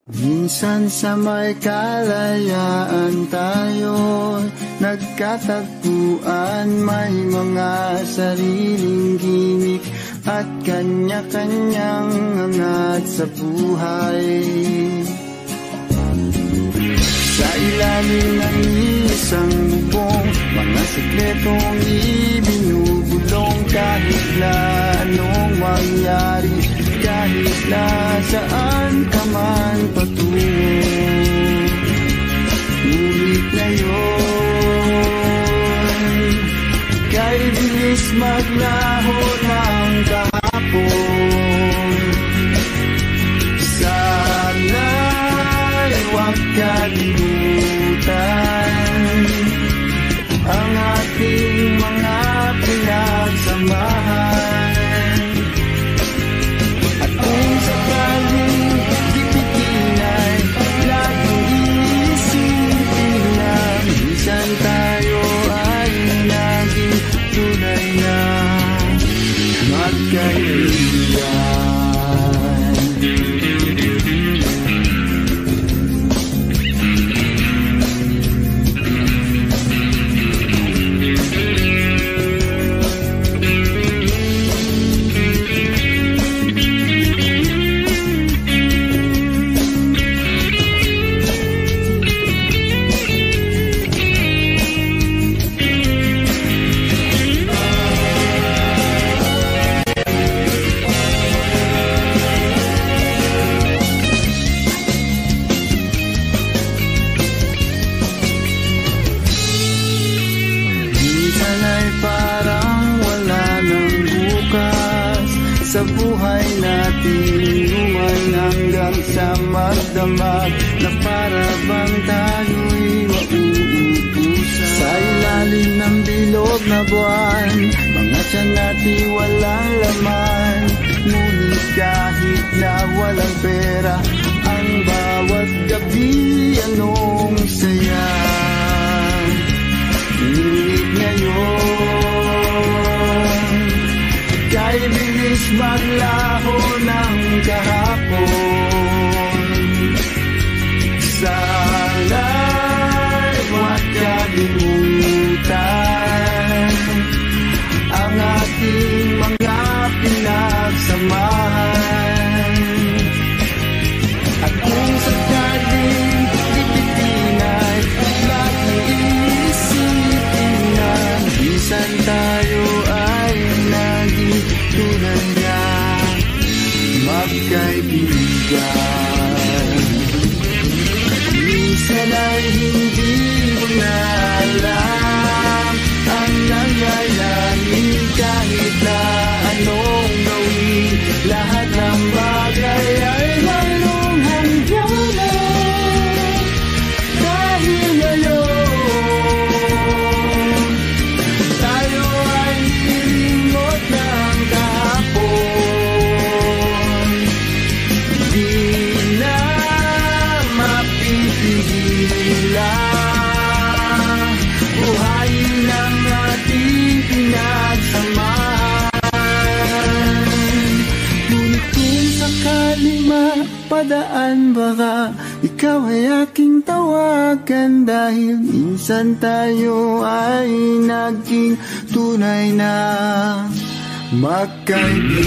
Minsan sa may kalayaan tayo nagkatagpuan, may mga sariling gimik at kanya-kanyang hangat sa buhay. Sa ilalim ng isang bubong, mga sikretong ibinubulong, kahit na anong mangyari, kahit na saan ka man patungo. Ngunit ngayon, kay bilis maglaho ng kahapon. Sana'y huwag kalimutan ang ating mga pinagsamahan. At kung sakaling gipitin ay laging iisipin na minsan tayo ay naging tunay na magkaibigan. Sa buhay natin inuman hanggang sa magdamag na para bang tayo'y mauubusan. Sa ilalim ng bilog na buwan, mga tiyan natin walang laman. Ngunit kahit na walang pera, ang bawat gabi anong saya. Ngunit ngayon, kay bilis maglaho ng kahapon. Sana'y huwag kalimutan ang ating mga pinagsamahan. At kung sakaling gipitin ay laging iisipin na minsan tayo ay naging tunay na magkaibigan. Minsan ay hindi mo na alam ang nangyayari, kahit na anong gawin, lahat ng bagay ay mayroong hangganan. Dahil ngayon, tayo ay nilimot ng kahapon. Di na mapipigilan, buhayin ang ating pinagsamahan. Ngunit kung sakaling mapadaan, baka ikaw ay aking tawagan, dahil minsan tayo ay naging tunay na magkaibigan.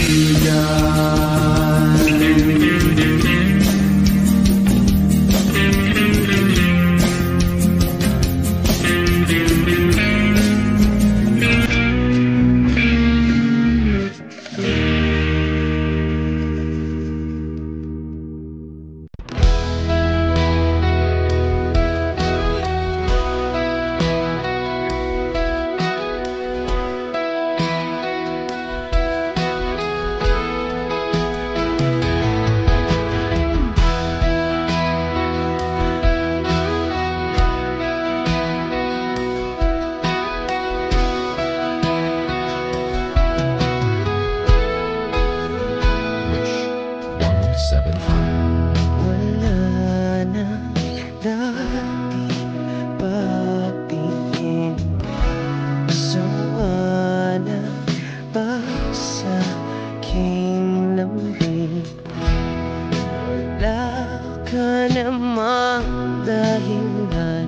ka namang dahilan,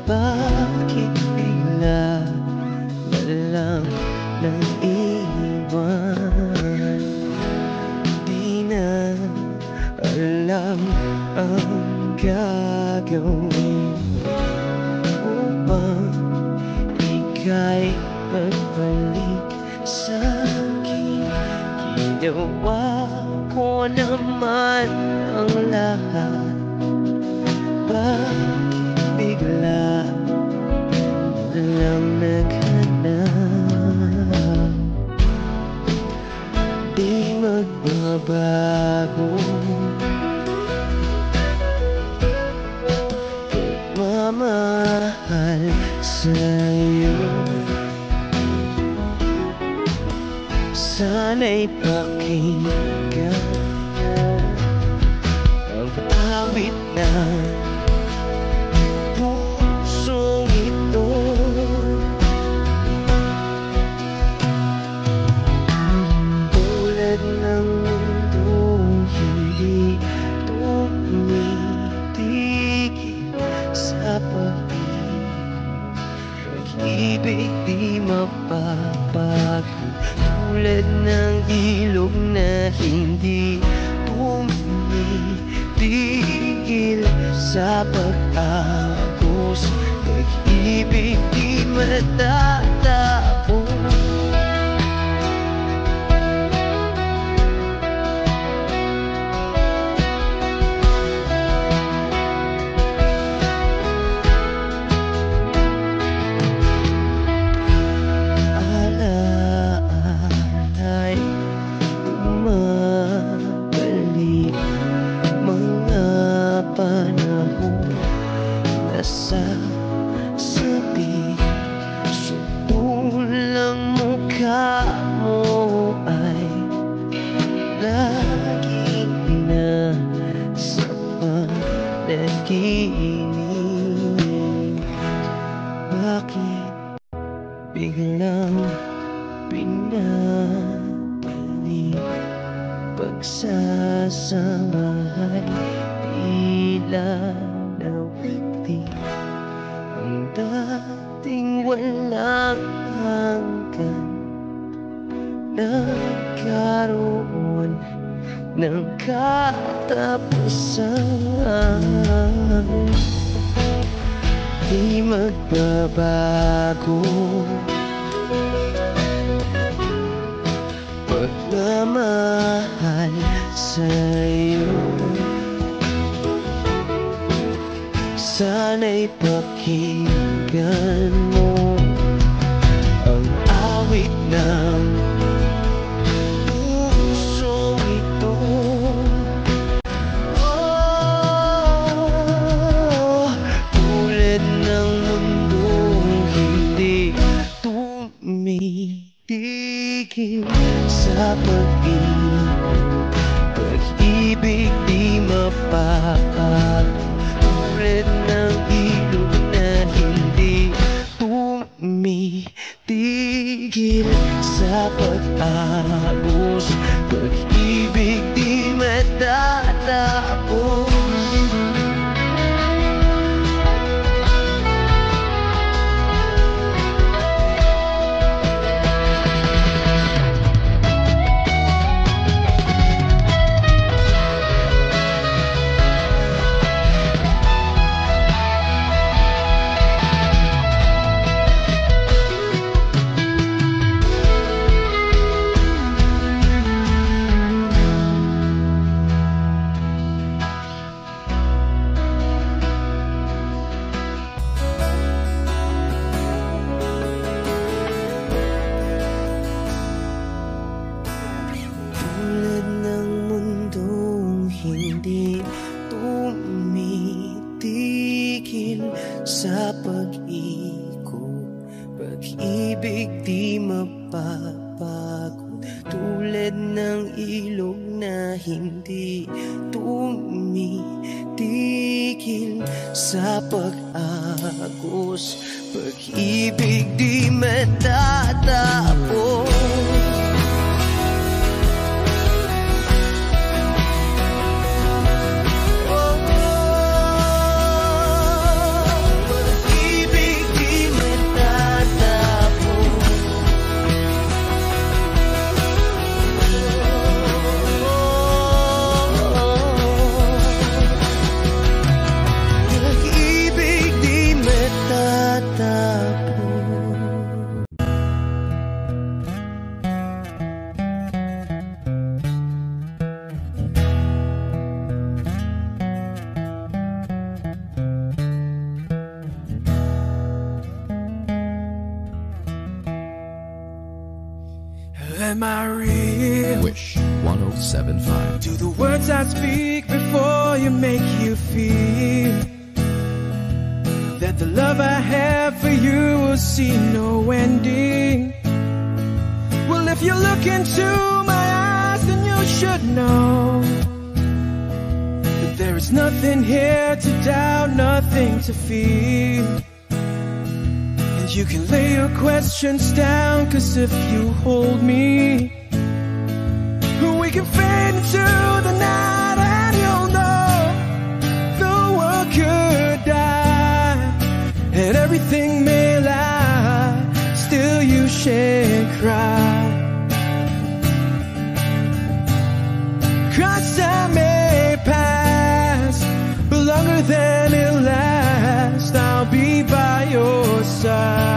bakit bigla na lang nang iwan? Di na alam ang gagawin upang ika'y magbalik sa'kin. Ginawa ko naman ang lahat, bakit bigla lang naghanap? Di magbabago pagmamahal sa'yo. Sana'y pakinggan ang awit ng pusong ito. Tulad ng mundong hindi tumitigil sa pag-ibig, di mapapago. Tulad ng ilog na hindi tumitigil sa pag-agos, pag-ibig di matatapos. Sabi, sutulang mukha mo ay lagi na sa panaginip. Bakit biglang pinabalik? Pagsasamahay tila nawiti ang dating walang hanggan, nagkaroon ng katapusan. Di magbabago pagmamahal sa'yo. Sana'y pakinggan mo ang awit ng pusong ito. Oh, tulad ng mundong hindi tumitigil sa pag-ibig, di mapapago. Tulad ng ilog na hindi tumitigil sa pag-agos, pag-ibig di matatapos. Hindi tumitigil sa pag-ikot, pag-ibig di mapapagod. Tulad ng ilog na hindi tumitigil sa pag-agos, pag-ibig di matatapos. Am I real? Wish 107.5. Do the words I speak before you make you feel that the love I have for you will see no ending? Well, if you look into my eyes, then you should know that there is nothing here to doubt, nothing to feel. And you can lay your questions down, 'cause if you hold me, we can fade into the night, and you'll know the world could die and everything may lie, still you shan't cry. 'Cause time may pass, but longer than it'll last, I'll be by your side.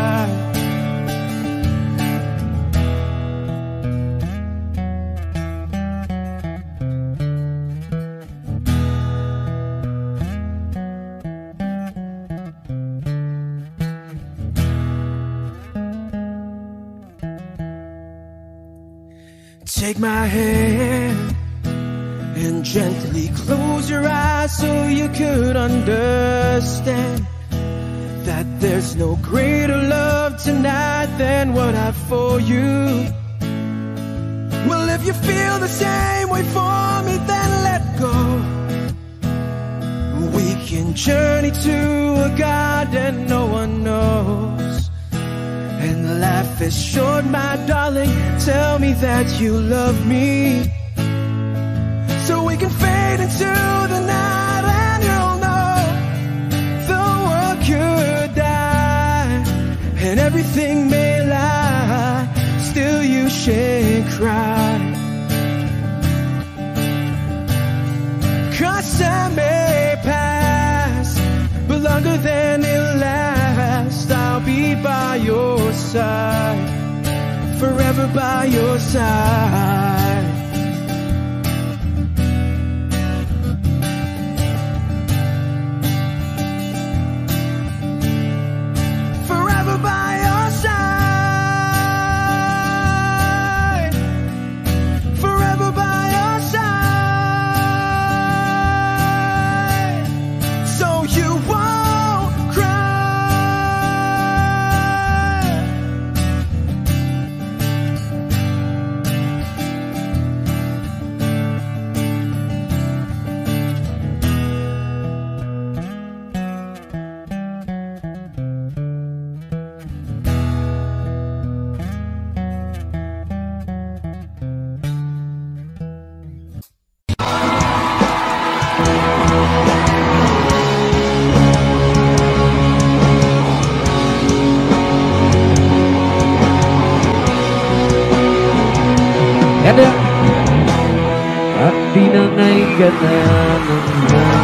Take my hand and gently close your eyes so you could understand that there's no greater love tonight than what I have for you. Well, if you feel the same way for me, then let go. We can journey to a garden no one knows. And life is short, my darling, tell me that you love me, so we can fade into the night, and you'll know the world could die and everything may lie, still you shan't cry. 'Cause time may pass, but longer than it'll last, I'll be by your side, forever by your side. Forever by your side, forever by your side, so you won't cry. Ada at tinangay ka na naman,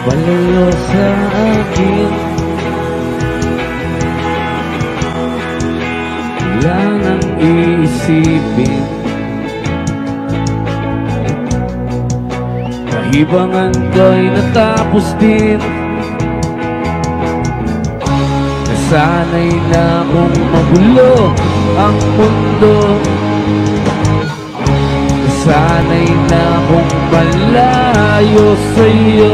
malayo sa akin, lang ang iisipin. Kahibangan ko'y natapos din, sana'y na kung magulo ang mundo, sana'y na kung malayo sa'yo.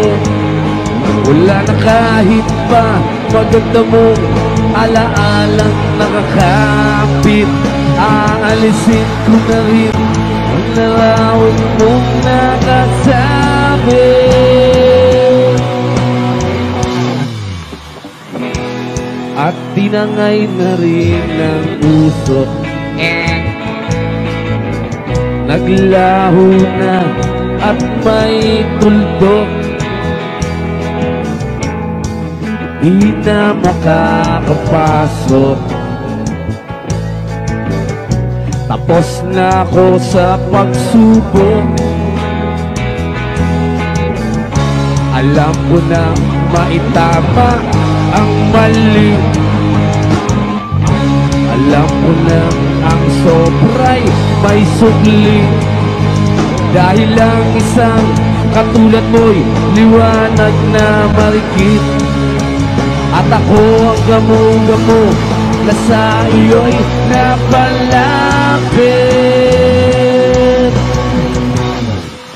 Wala na kahit pa maganda mong alaalang nakakapit, aalisin ko na rin ang narawan mong nakasabi. At tinangay na rin ng puso, naglaho na at may tuldok, di na makakapasok. Tapos na ako sa pagsubok, alam ko na maitama ang mali, alam ko na ang sobra'y may sugli. Dahil lang isang katulad mo'y liwanag na marikit, at ako ang gamo-gamo na sa iyo'y napalapit.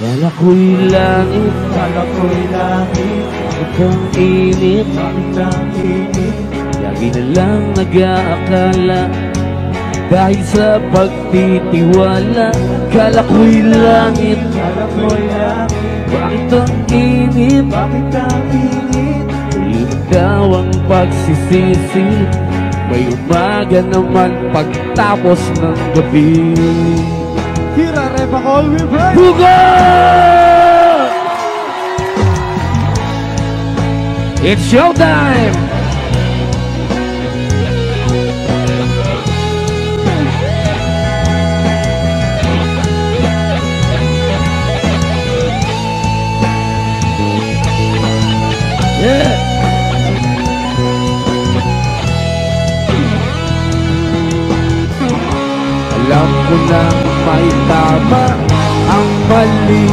Kala ko'y langit, bakit ang init, lagi na lang nag-aakala dahil sa pagtitiwala. Kala ko'y langit, bakit ang init, ulit daw ang pagsisisi. May umaga naman pagtapos ng gabi. Hira Repa Call, we break! Hugo! It's showtime! Yeah! Alam ko na may tama ang mali.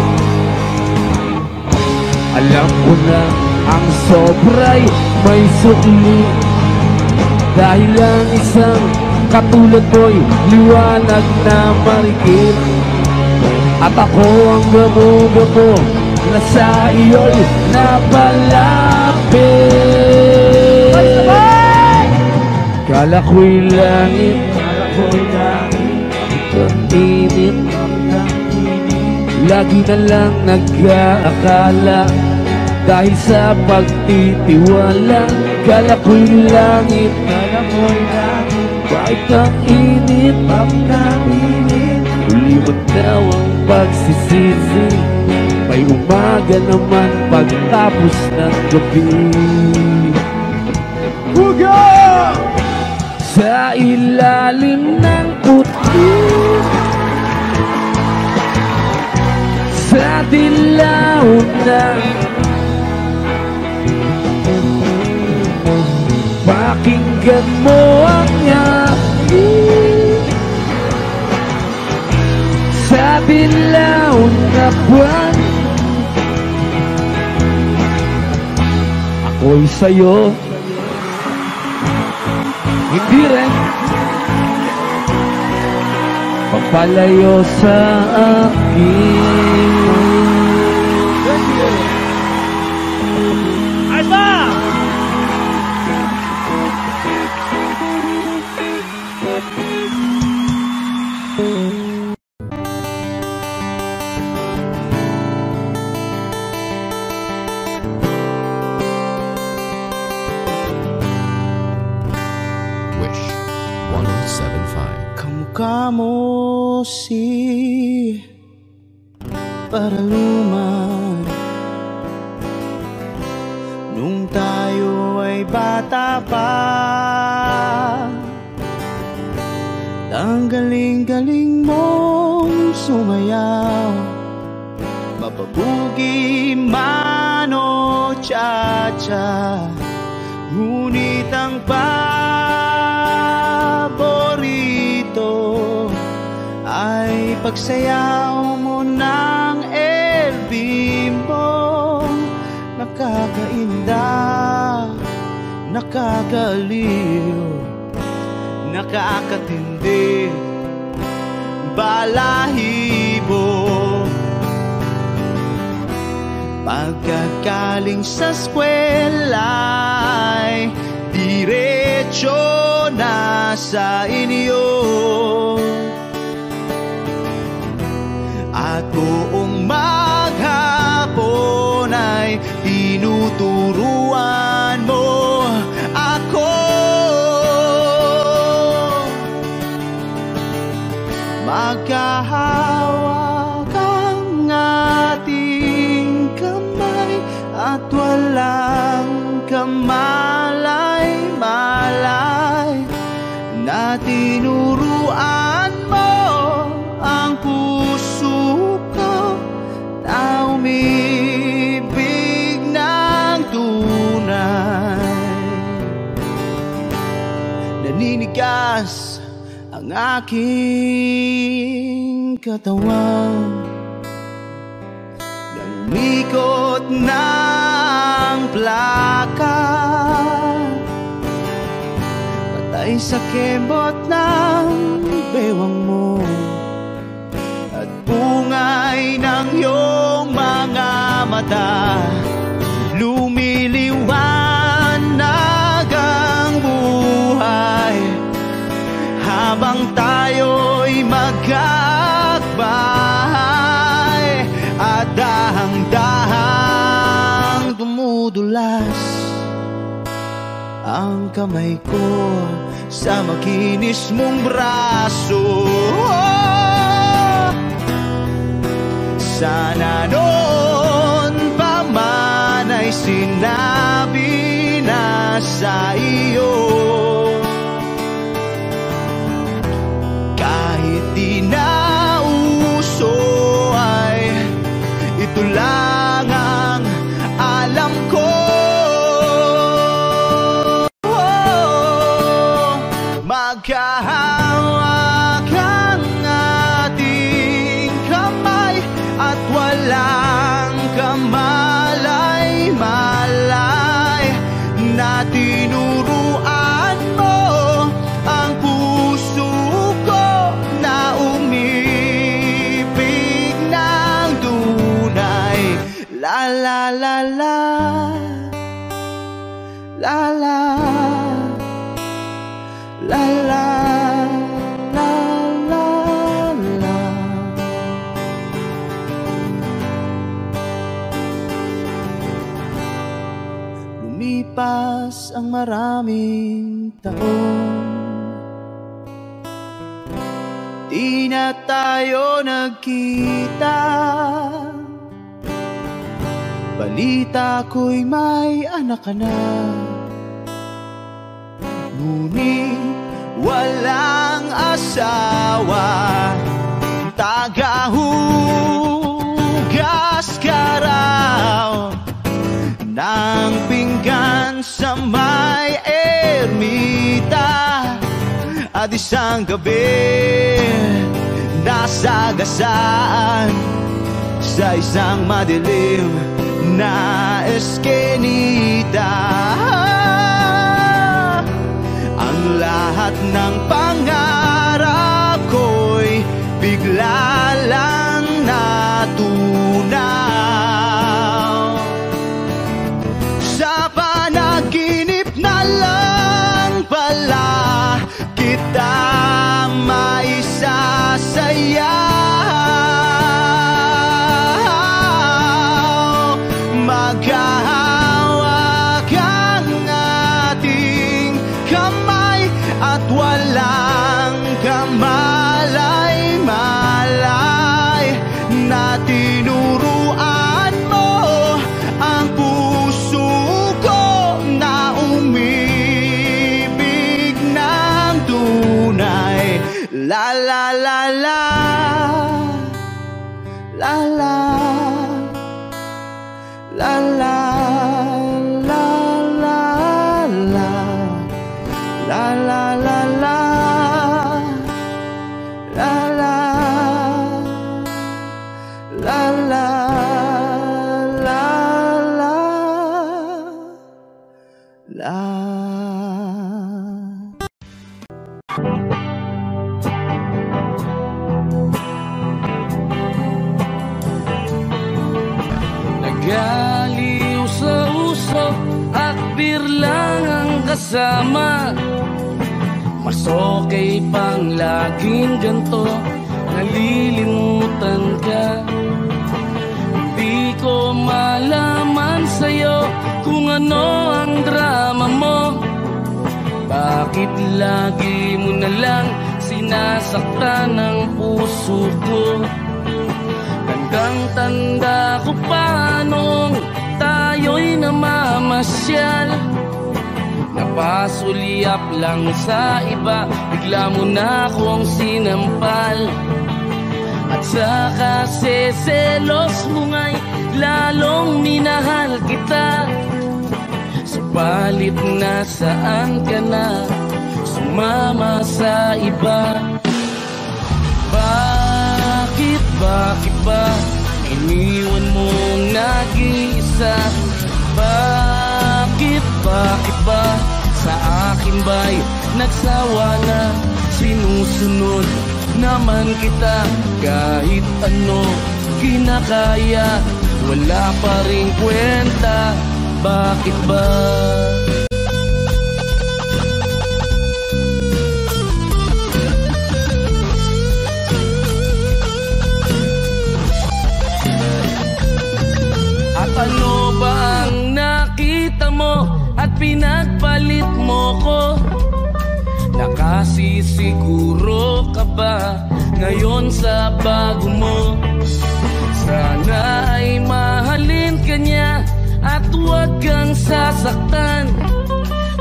Alam ko na ang sobra'y may sukli. Dahil ang isang katulad mo'y liwanag na marikit. At ako ang gamo-gamo na sa iyo'y napalapit. Kala ko'y langit, ang init, lagi na lang nag-aakala dahil sa pagtitiwala. Kala ko'y langit, bakit ang init, uliwag daw ang pagsisisi. May umaga naman pagtapos ng gabi. Hugo! Sa ilalim ng puti, sa dilaw na pakinggan mo ang yakin. Sa dilaw na buwan, ako'y sa'yo, hindi rin papalayo sa akin. Alba! Wish 1075. Kamukha mo si Paraluman nung tayo ay bata pa. Ang galing-galing mong sumayaw, mapabugi man o cha-cha. Ngunit ang paborito ay pagsayaw mo ng El Bimbo. Nakakainda, nakakaliw, nakakatindi, balahibo. Pagkagaling sa eskwela'y diretso na sa inyo, at buong maghapon ay tinuturuan mo ako. Magkahawak ang ating kamay at walang kamalay-malay na tinuruan mo ang puso ko na umibig ng tunay. Naninigas ang aking katawan ng mikot ng plaka, patay sa kembot ng bewang mo at bungay ng iyong mga mata. Lumiliwanag ang buhay habang tayo'y magkakbahay at dahang-dahang dumudulas ang kamay ko sa makinis mong braso. Sana noon pa man ay sinabi na sa iyo, kahit di na uso ay ito lang ang alam ko. Magkahawak ang ating kamay at walang kamalay-malay na tinuruan mo ang puso ko na umibig ng tunay. La la la la, la la, la la, la la, la. Lumipas ang maraming taon, di na tayo nagkita. Balita ko'y may anak ka na, ngunit walang asawa. Tagahugas ka raw ng pinggan sa may ermita at isang gabi nasagasaan sa isang madilim na eskenita. Ang lahat ng pangarap ko'y bigla lang natunaw. Sa panaginip na lang pala kita maisasayaw. Maghahawak ang ating kamay at walang kamalay-malay na tinuruan mo ang puso ko na umibig ng tunay. La la la la, la la, la la, la la, la. La la la la, la la, la la, la la, la. Nagaliw sa usok at birlang ang kasama. Mas okay pang laging ganto, nalilimutan ka. Di ko malaman sa'yo kung ano ang drama mo. Bakit lagi mo na lang sinasaktan ang puso ko? Tandang-tanda ko pa nung tayo'y namamasyal. Napasulyap lang sa iba, bigla mo na akong sinampal. At sa kasi selos mo nga'y lalong minahal kita. Subalit nasaan ka na, sumama sa iba. Bakit ba iniwan mong nag-iisa? Bakit ba sa akin ba'y nagsawa na. Sinusunod naman kita kahit ano kinakaya. Wala pa rin kwenta, bakit ba? At ano ba ang nakita mo at pinagpalit mo ko? Nakasisiguro ka ba ngayon sa bago mo? Sana ay mahalin ka niya at huwag kang sasaktan.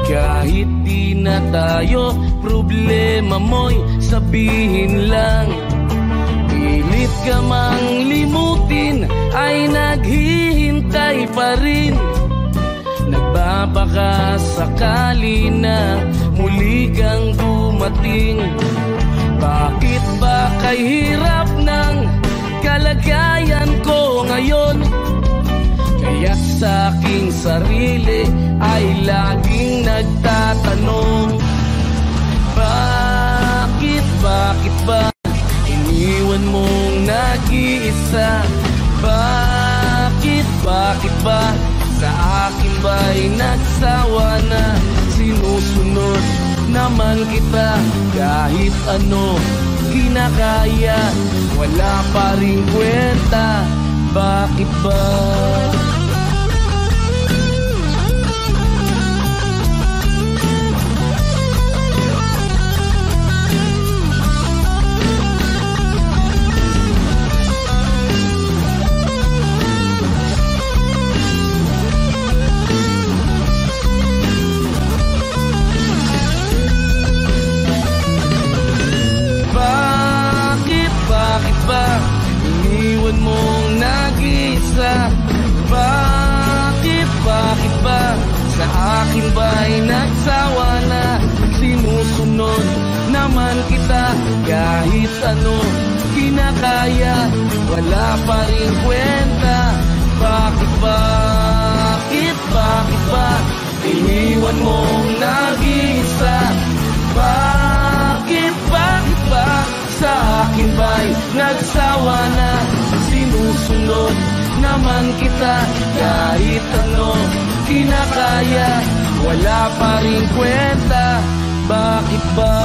Kahit di na tayo, problema mo'y sabihin lang. Pilit ka mang limutin ay naghihintay pa rin. Nagbabaka sakali na muli kang dumating. Bakit ba kay hirap ng kalagayan ko ngayon? Kaya sa aking sarili ay laging nagtatanong, bakit ba iniwan mong nag-iisa? Bakit ba sa akin ba'y nagsawa na? Sinusunod naman kita kahit ano kinakaya. Wala pa rin kwenta, bakit ba? Bakit ba iniwan mong nag-isa? Bakit ba sa akin ba'y nagsawa na? Sinusunod naman kita kahit ano kinakaya. Wala pa rin kwenta, bakit ba iniwan mong nag-isa? Bakit ba sa akin ba'y nagsawa na? Sinusunod naman kita kahit ano kinakaya. Wala pa rin kwenta, bakit ba?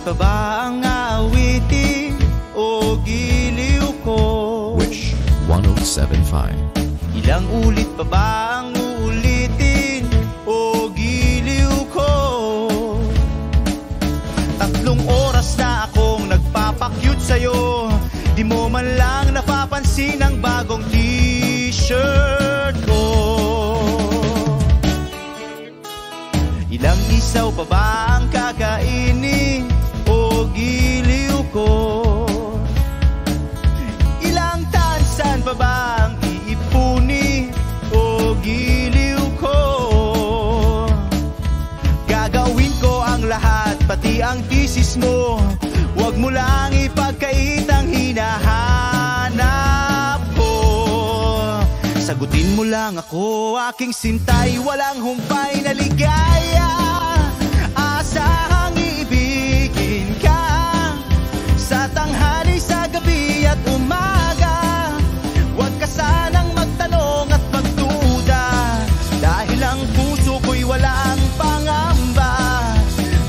pa ba ang awitin o giliw ko? Wish 1075. Ilang ulit pa ba ang uulitin o giliw ko? 3 oras na akong nagpapakyut sa'yo, di mo man lang napapansin ang bagong t-shirt ko. Ilang isaw pa ba ang kakainin o giliw ko? Ilang tansan pa ba ang iipuni o giliw ko? Gagawin ko ang lahat, pati ang thesis mo. Huwag mo lang ipagkait ang hinahanap ko. Sagutin mo lang ako, aking sintay, walang humpay na ligaya. Asahang iibigin ka sa tanghali, sa gabi at umaga. Huwag ka sanang magtanong at magduda, dahil ang puso ko'y walang pangamba.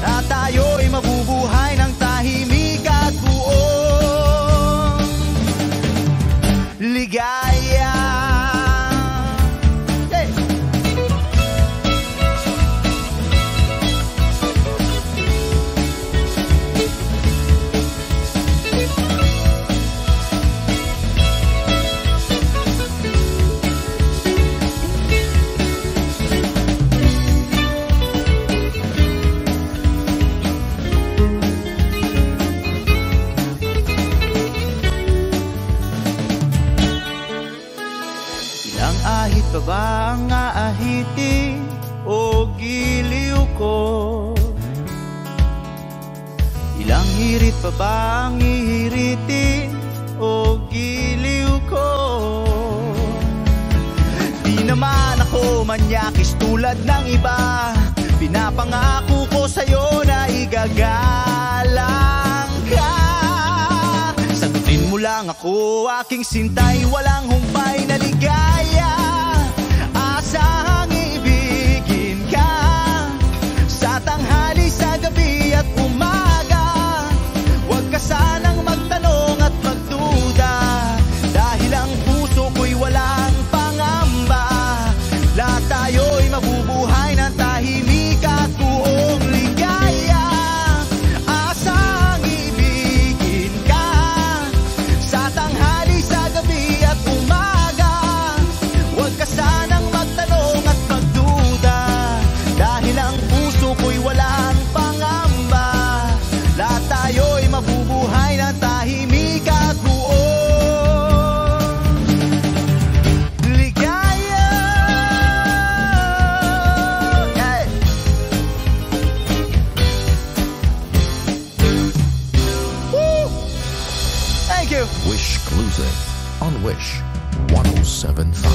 At tayo'y mabubuhay ng tahimik at buong ligaya. pa ba ang aahitin o giliw ko? Ilang hirit pa ba ang ihiritin o giliw ko? Di naman ako manyakis tulad ng iba. Pinapangako ko sa'yo na igagalang ka. Sagutin mo lang ako, aking sintay, walang humpay na ligaya. Asahang ibigin ka sa tanghali, sa gabi at umaga. Huwag ka sanang magtanong at magduda, dahil ang puso ko'y walang pangamba. Lahat tayo'y mabubuhay ng tahimik at buong ligaya. Asang ibigin ka sa tanghali, sa gabi at umaga. Huwag ka sanang magtanong at magduda, dahil ang puso ko'y walang pangamba. Lahat tayo'y mabubuhay ng tahimik at buong ligaya. Hey! Woo! Thank you. Wish Exclusive on Wish 1075.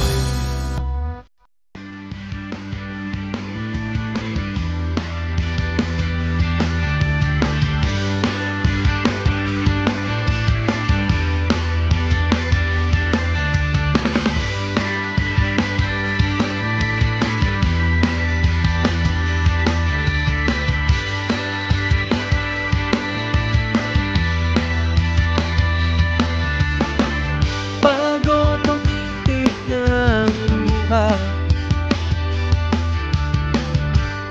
Bago tumitig ng luha,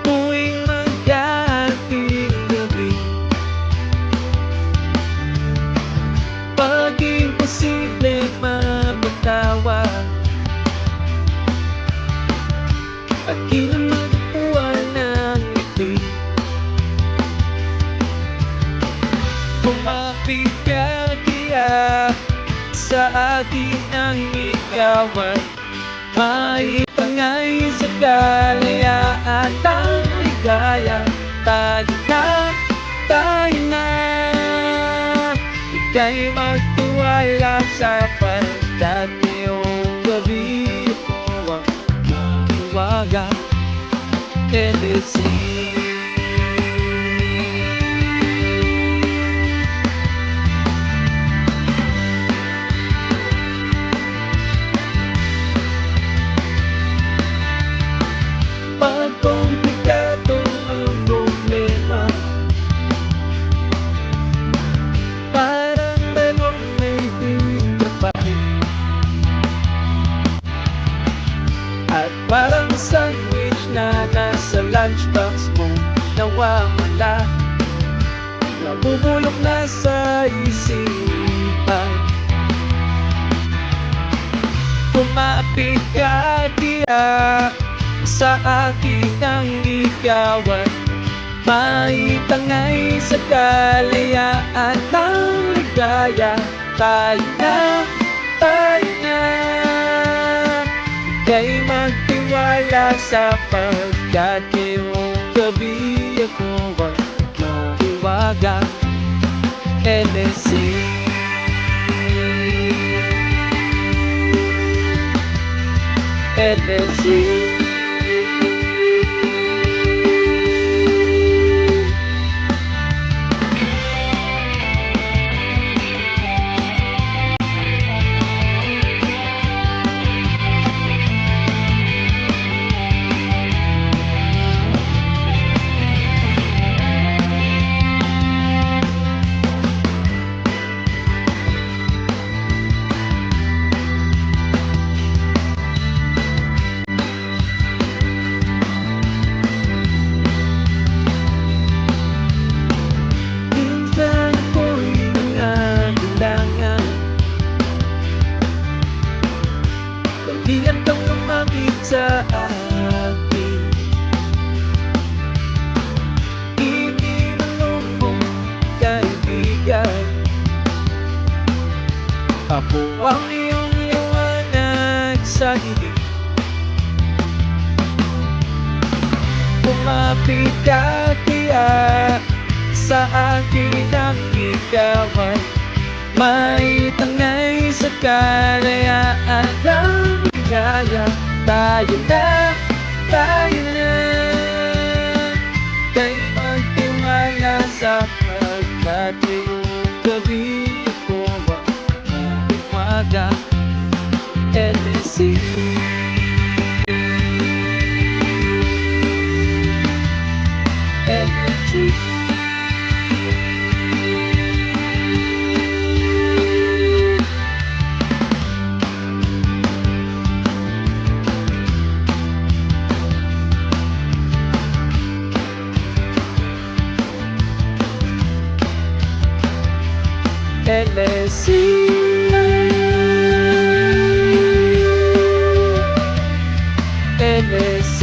tuwing magdating gabi, pag imposible mapatawa at kinamagpuan ng ngiti, kumapit ka kaya sa atin ang ikawan, maipangay sa kalayaan ng ligaya. Tayo na, ika'y magtiwala sa pagkat ngayong gabi ako ang iwaga. Pag komplikado ang problema, parang balong may tindapahin, at parang sandwich na nasa lunchbox mo nawawala, nabubulok na sa isipan. Kumapit ka diya sa akin ang ikawan, maitangay sa kalayaan ng ligaya. Tayo na, ika'y magtiwala sa pagkat ngayong gabi ako ang mahiwaga. NSC sa akin, itinanong mong kaibigan, ako ang iyong liwanag sa dilim. Kumapit at tiyak sa akin ang ikawan. May tangay sa kalayaan ng ligaya. Tayo na kay magtiwala sapagkat ngayong gabi ko ang umaga. LSC LSC LSC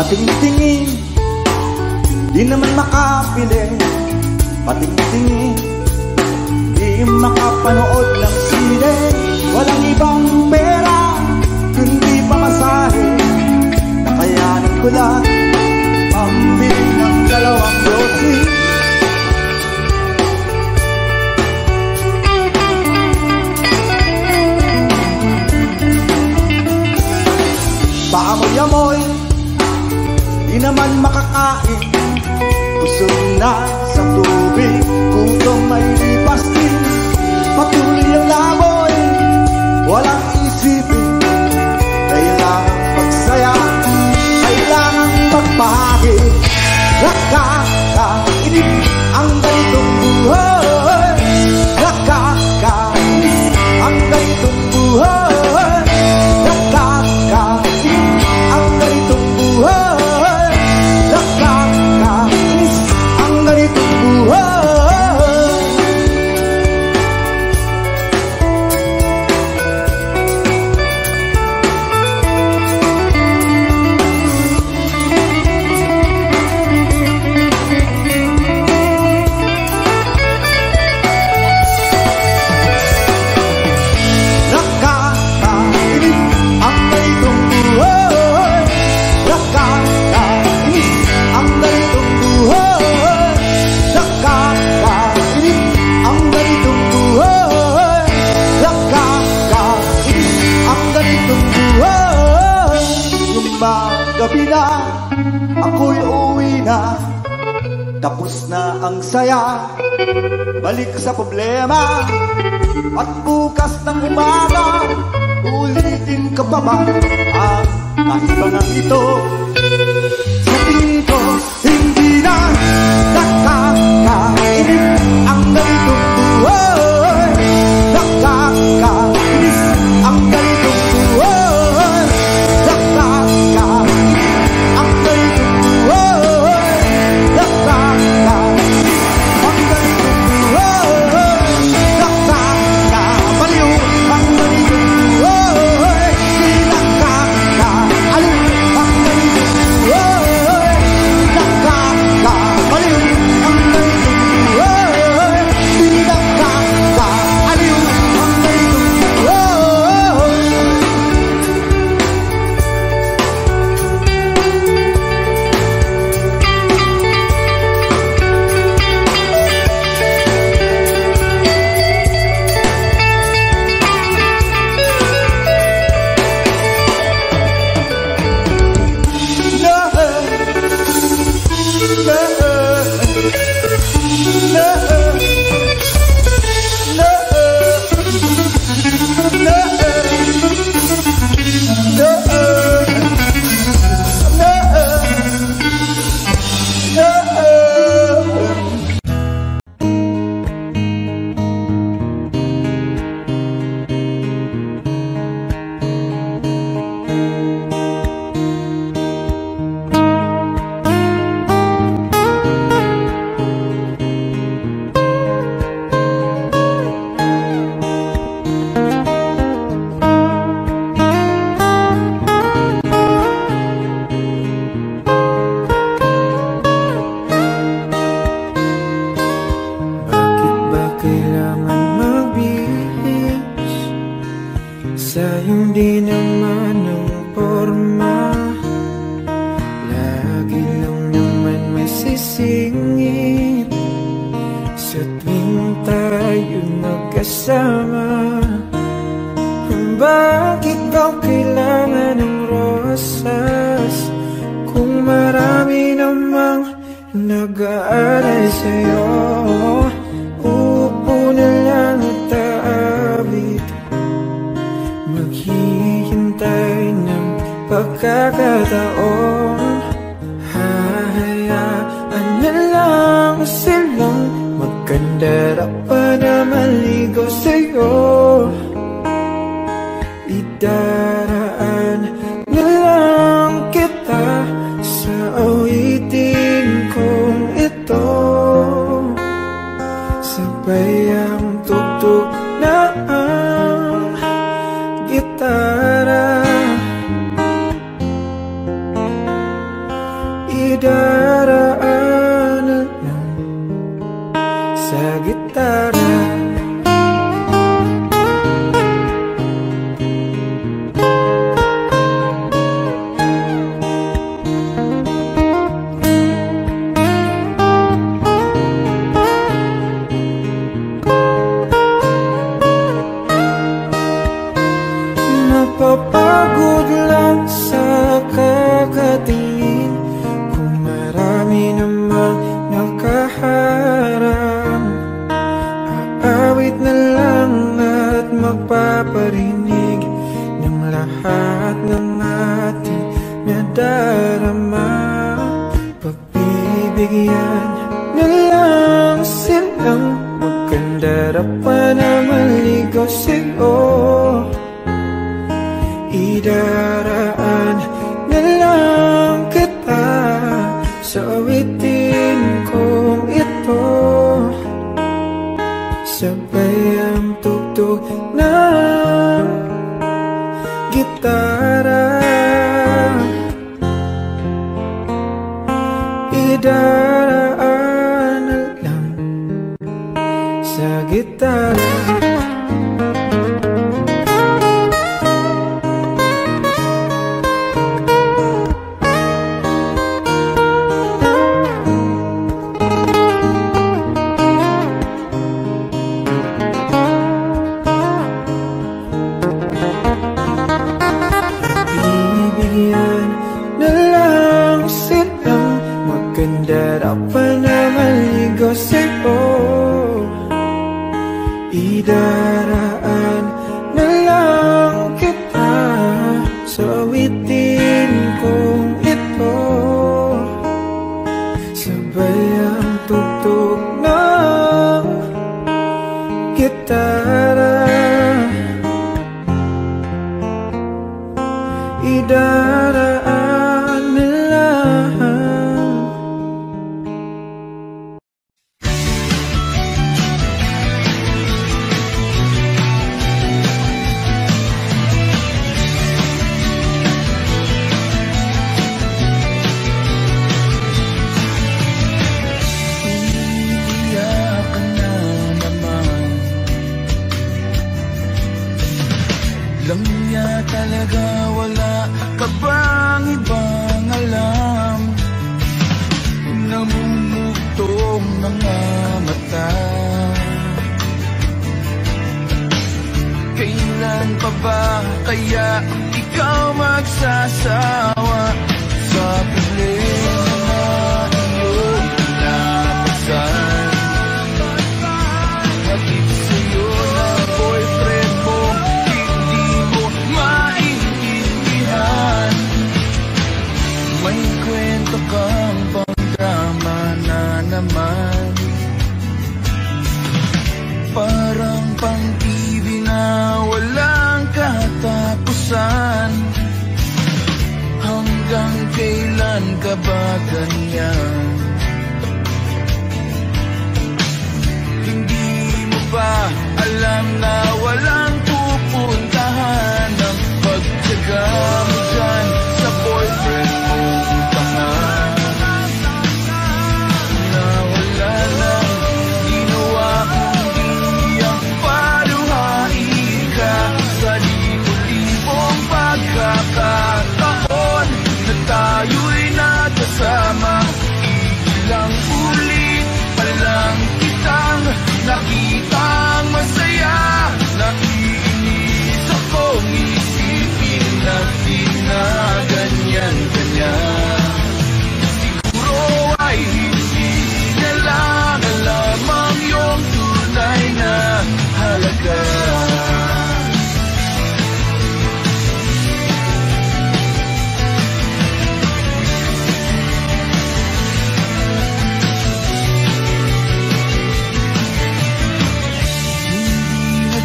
Patingtingin, di naman makapili. Patingtingin, di makapanood ng sine. Walang ibang pera, kundi pamasahe. Nakayanan ko lang pambili ng 2 dosi. Paamoy-amoy, di naman makakain. Busog na sa tubig, gutom may lipas din. Patuloy ang laboy, walang isipin. Kailangan magsaya, kailangan magpahagi. Nakakainis ang ganitong buhay. Nakakainis ang ganitong buhay. Nakakainis ang ganitong buhay. Nakakainis ang ganitong buhay. Gabi na, ako'y uwi na. Tapos na ang saya, balik sa problema. At bukas ng umaga, ulitin ka pa ba ang kasibangan ito? Sa tingin ko, hindi na nakakainis ang ganitong buhay. Nakakainis ang ganitong buhay. hindi naman ang forma, lagi lang naman may sisingit sa tuwing tayo magkasama. Bakit ba kailangan ng rosas kung marami namang nag-aalay sa'yo? Uupo na lang at aawit, maghihintay ng pagkakataon. Hahayaan na lang silang magkandara pa na maligo sa'yo. Idaraan na lang kita sa awitin kong ito, sabay ang tugtog na ang gitara. Idaraan na lang sa gitara. Napapagod lang sa kakatingin kung marami namang nakaharang. Aawit na lang at magpaparinig ng lahat ng ating nadarama. Pagbibigyan na lang silang magkandara pa na maligo sa'yo. Idaraan na lang kita sa awitin kong ito, sabay ang tugtog ng gitara. Idaraan na lang sa gitara. Magkandara pa na maligo sa'yo. Idaraan na lang kita sa awitin kong ito, sabay ang tugtog ng gitara. Idaraan na lang. Lang niya talaga, wala ka bang ibang alam? Namumugtong mga mata. Kailan pa ba kaya ikaw magsasawa sa problema na iyong pinapasan? Hatid sa'yo na boyfriend mo, may kwento kang pang-drama na naman, parang pang-TV na walang katapusan. Hanggang kailan ka ba ganyan? Hindi mo ba alam na walang pupuntahan ang pagtyaga mo dyan sa boyfriend mong tangan? Na wala lang ginawa kundi ang paluhain ka sa libo-libo halaga.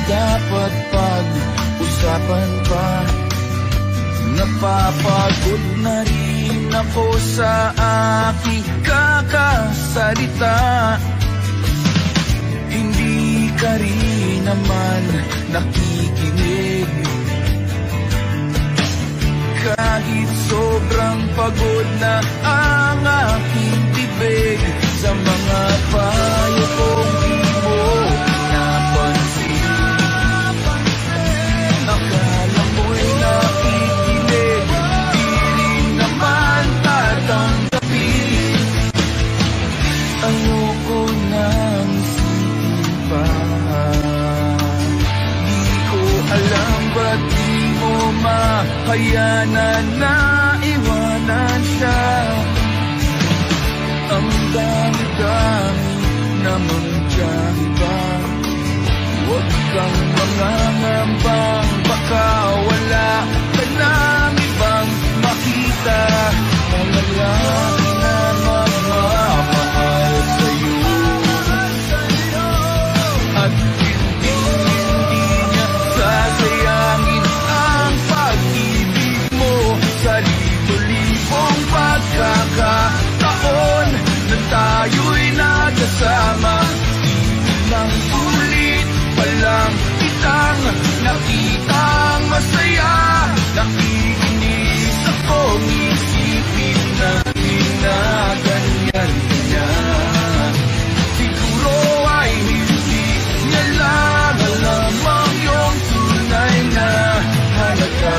Dapat pag-usapan pa. Napapagod na rin ako sa aking kakasalita. Hindi ka rin naman nakikinig. Kahit sobrang pagod na ang aking bibig, sa mga payo kong di mo napansin. Akala mo'y nakikinig, di rin naman tatanggapin. Ayoko nang isipin pa. Di ko alam ba't di mo mahayanan na iwanan siya. Ang dami-dami naman dyan ba? Huwag kang mangangambang, baka wala ka nang ibang makita. Mga lalaki na magmamahal sa'yo, at hindi niya sasayangin ang pag-ibig mo. Sa libo-libong pagkakataon na tayo'y nagkasama, ilang ulit pa lang kitang nakitang masaya. Nakikinis akong isipin na ginaganyan niya. Siguro ay hindi niya lang alam ang iyong tunay na halaga.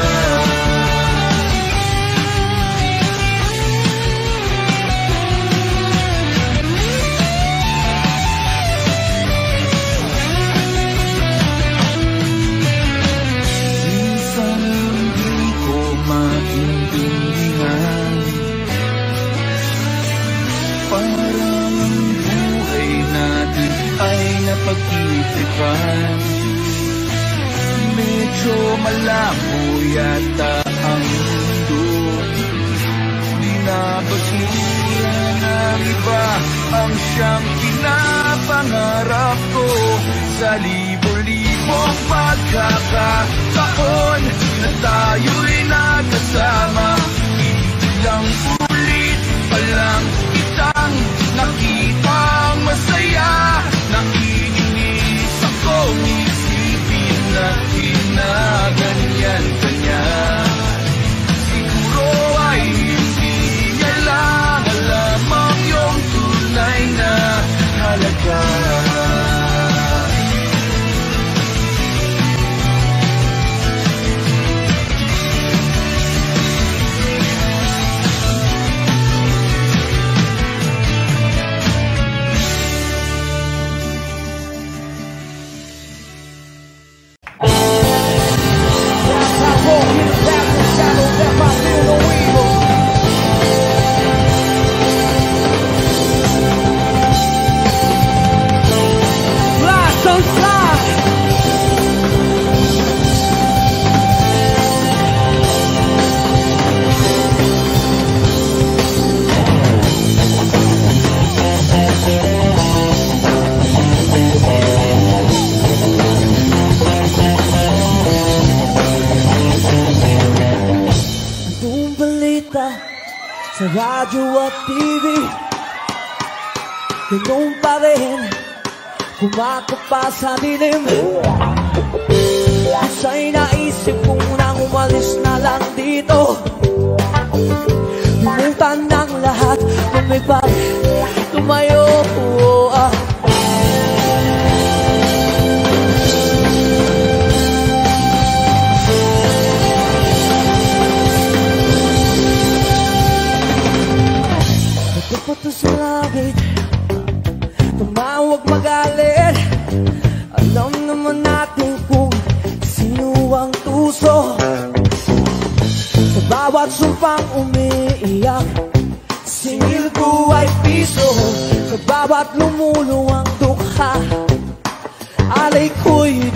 Pag-itripan, medyo malabo yata ang mundo. Di na basura ng iba ang siyang pinapangarap ko. Sa libo-libong pagkakataon na tayo'y nagkasama, ilang ulit pa lang kitang nakitang masaya. Nakikinis akong isipin na ginaganyan ka niya. Siguro ay hindi niya lang alam ang iyong tunay na halaga. Sa radyo at TV, ganun pa rin kumakapa sa dilim. Sa'y naisip kong nang umalis na lang dito, lumutan ng lahat, lumipad, tumayo. Nagpapato sa langit, tumawag magalit. Alam naman natin kung sino ang tuso. Sa bawat sumpang umiiyak, singil ko ay piso. Sa bawat lumuluwang dukha, alay ko'y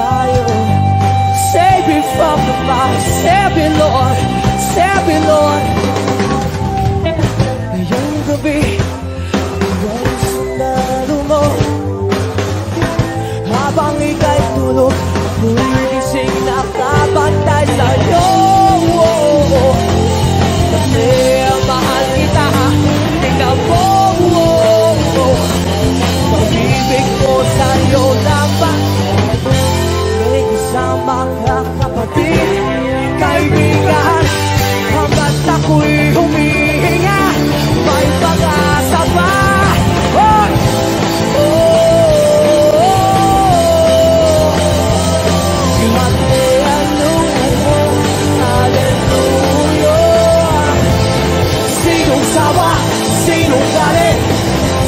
tayo. Save me from the fire. Save me, Lord. Save me, Lord. Ngayong gabi, huwag sundalo mo. Habang ika'y tulog, ako'y gising nakabantay sa'yo. Kasi mahal kita, tingnan mo. Pag-ibig ko sa'yo lamang. May kasama ka kapatid, kaibigan. Hanggat ako'y humihinga, may pag-asa pa. Sinong sawa, sinong galit,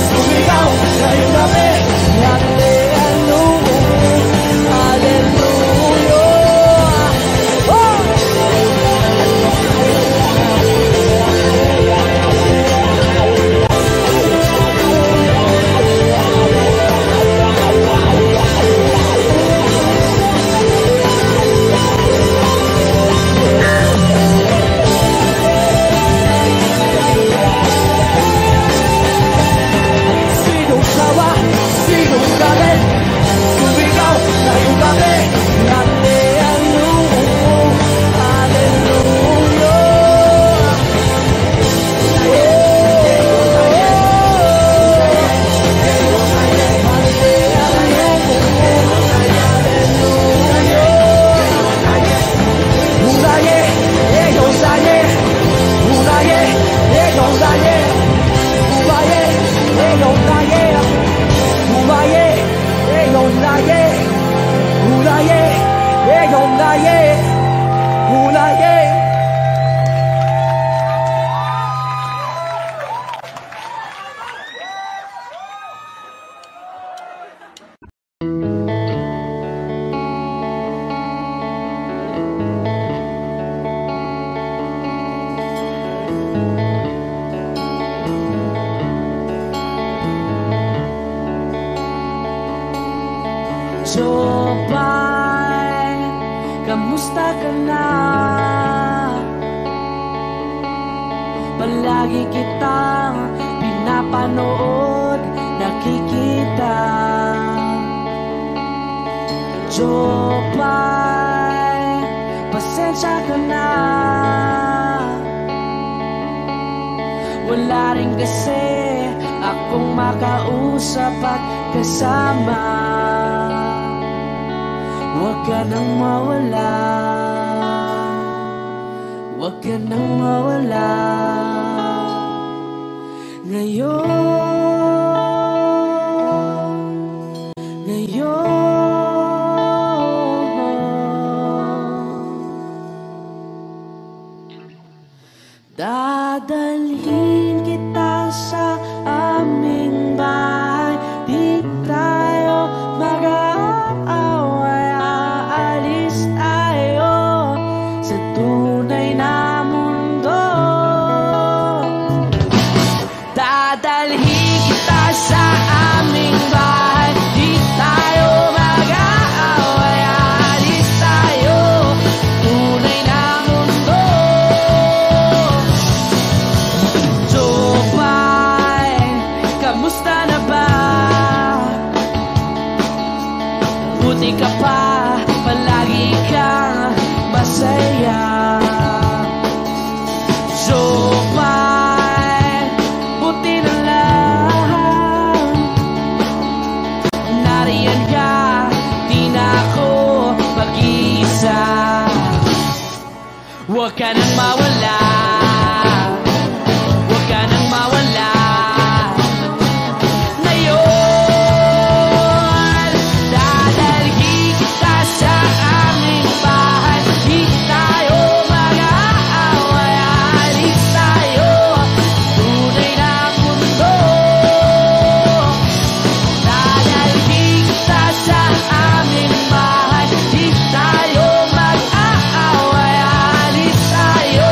sumigaw sa'yo namin. Jopay, kamusta ka na? Palagi kitang pinapanood, nakikita. Jopay, pasensya ka na. Wala rin kasi akong makausap at kasama. Huwag ka nang mawala, huwag ka nang mawala. Ngayon dadalhin kita sa aming bahay. Di tayo mag-aaway, aalis tayo sa tunay na mundo. Dadalhin kita sa aming bahay. Di tayo mag-aaway, aalis tayo tunay na mundo. Jopay, kamusta na ba? Buti ka pa, palagi kang masaya. Jopay, buti na lang nariyan ka, di na ako mag-iisa. Huwag ka nang mawala, huwag ka nang mawala. Ngayon, dadalhin kita sa aming bahay. Di tayo mag-aaway, aalis tayo tunay na mundo. Dadalhin kita sa aming bahay. Di tayo mag-aaway, aalis tayo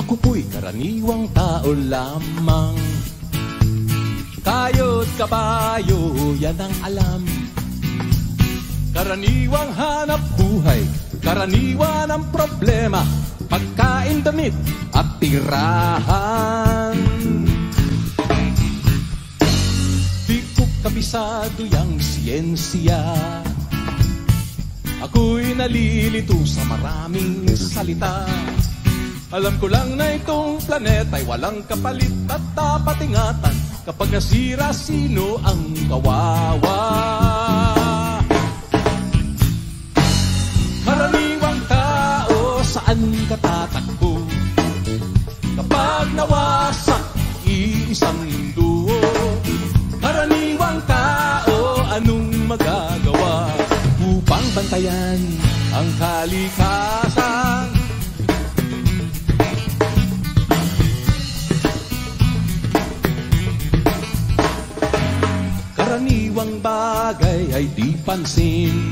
Ako po'y karaniwang tao lamang. Kayo't kabayo, yan ang alam. Karaniwang hanap buhay, karaniwan ang problema, pagkain, damit at tirahan. Di ko kabisado yang siyensya, ako'y nalilito sa maraming salita. Alam ko lang na itong planeta'y walang kapalit at dapat ingatan. Kapag nasira, sino ang kawawa? Karaniwang tao, saan ka tatakbo? Kapag nawasak iisang mundo, karaniwang tao, anong magagawa upang bantayan ang kalikasan? Karaniwang bagay ay di pansin,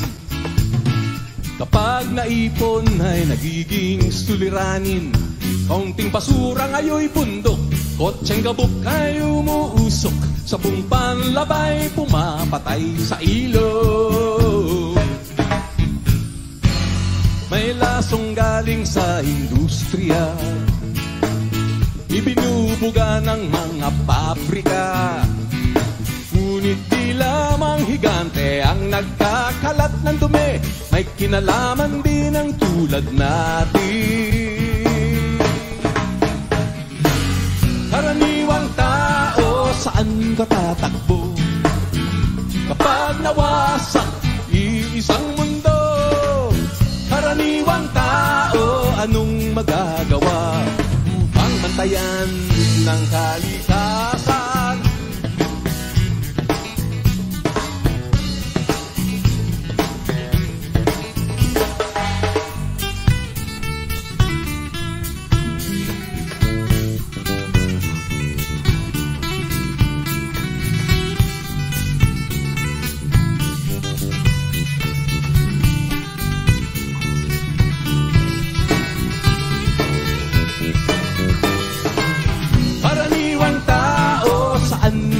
kapag naipon ay nagiging suliranin. Kaunting basura ngayon'y bundok, kotseng gabok ay umuusok, sabong panlabay pumapatay sa ilog. May lasong galing sa industriya, ibinubuga ng mga pabrika. Ngunit di lamang higante ang nagkakalat ng dumi, may kinalaman din ang tulad natin. Karaniwang tao, saan ka tatakbo? Kapag nawasak iisang mundo, karaniwang tao, anong magagawa upang bantayan ng kalikasan?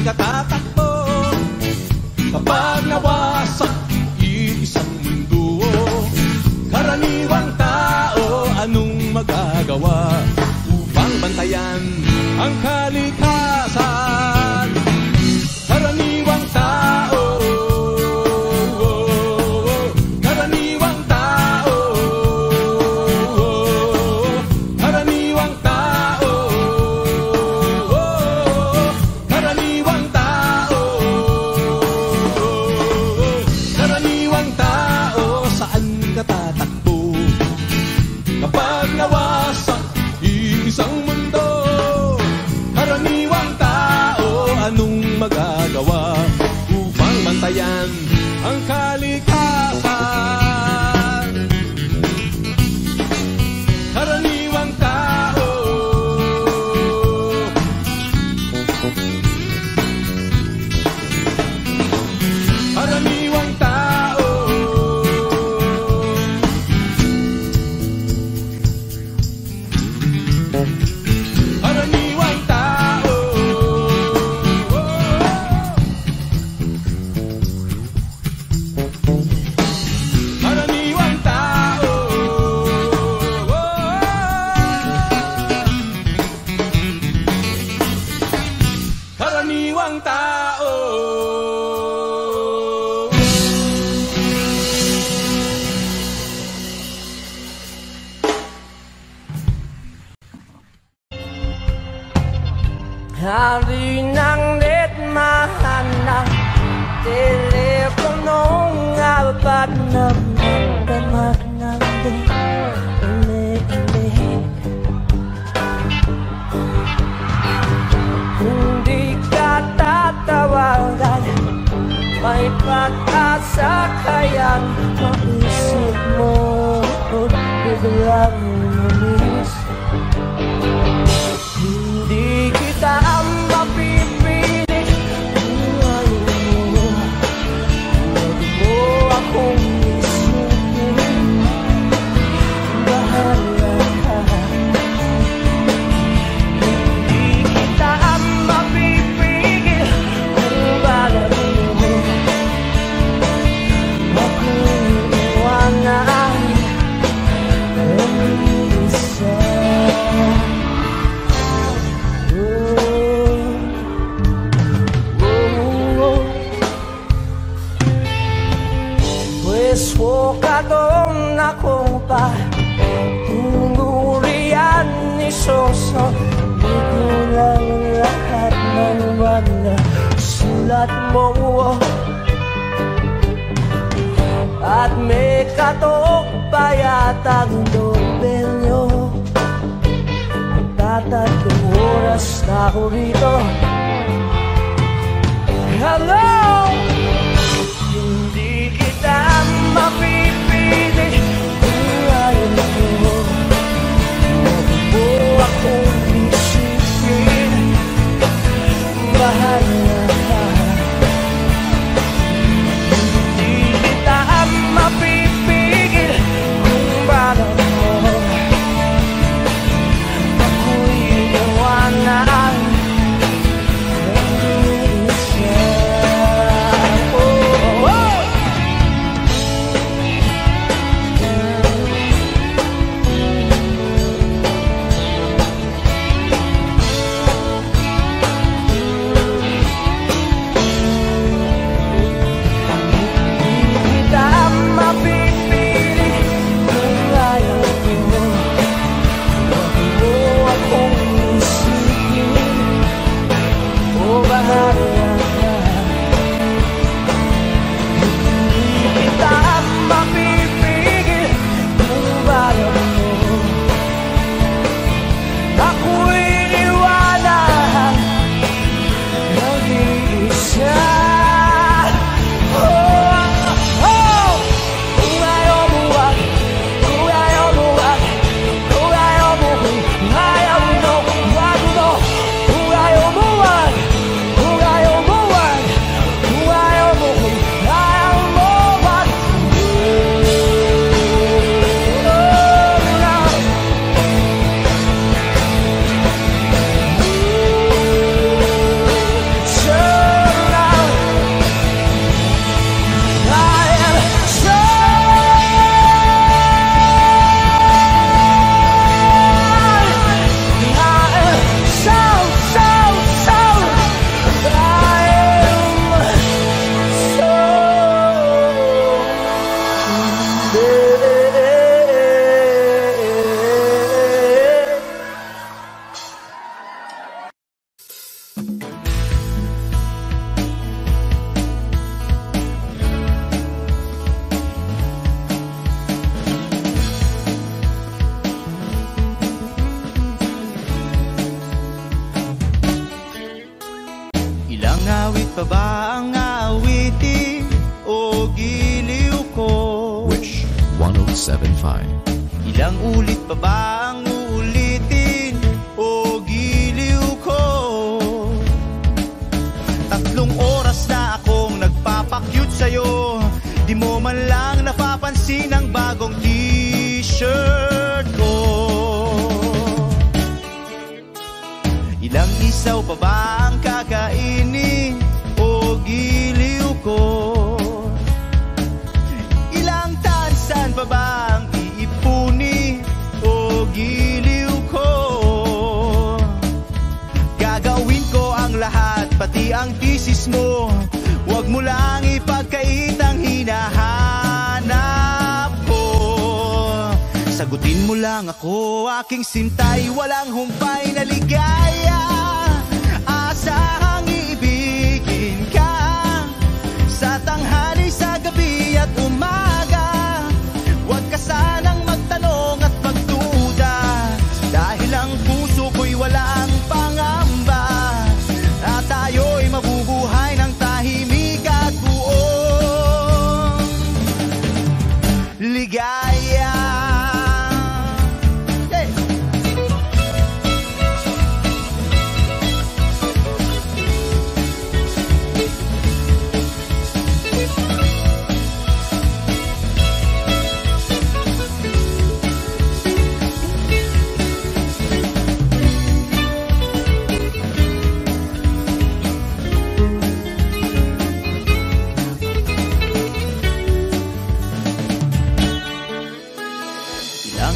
Tatakbo kapag nawasak iisang mundo, karaniwang tao, anong magagawa upang bantayan ang kalikasan? Karaniwang tao, karaniwang tao, karaniwang tao, karaniwang tao, karaniwang tao, saan ka tatakbo kapag nawasak iisang mundo? Karaniwang tao, anong magagawa upang bantayan ang kalikasan? Karaniwang tao, karaniwang tao, karaniwang tao, karaniwang tao, karaniwang tao. Hari ng netmahan ng teleponong apat na magdamag ng uli-uli. Hindi ka tatawagan, may pag-asa kaya't maisip mo biglang lumis. Hindi kita mapipilit, huwag mo akong isipin. Bahala ka, Di ko lang lahat ng mga sulat mo. At may katok pa yatang doorbell nyo. Magtatatlong oras na ako rito. Hello! Hindi kita mapipilit kung ayaw mo. Huwag mo akong isipin, mahal na ka. Hindi kita mapipigil kung bakit mo ako'y iwanan. Awit pa ba ang aawitin o giliw ko? Wish 107.5. Ilang ulit pa ba ang uulitin o giliw ko? 3 oras na akong nagpapakyut sa'yo, di mo man lang napapansin ang bagong t-shirt ko. Ilang isaw pa ba ang kakainin o giliw ko? Ilang tansan pa ba ang iipuni o giliw ko? Gagawin ko ang lahat, pati ang thesis mo. Huwag mo lang ipagkait ang hinahanap ko. Sagutin mo lang ako, aking sintay, walang humpay na ligaya. Asahang iibigin ka sa tanghali, sa gabi at umaga. Huwag ka sanang magtanong at magduda, dahil ang puso ko'y walang pangamba. At tayo'y mabubuhay ng tahimik at buong ligaya.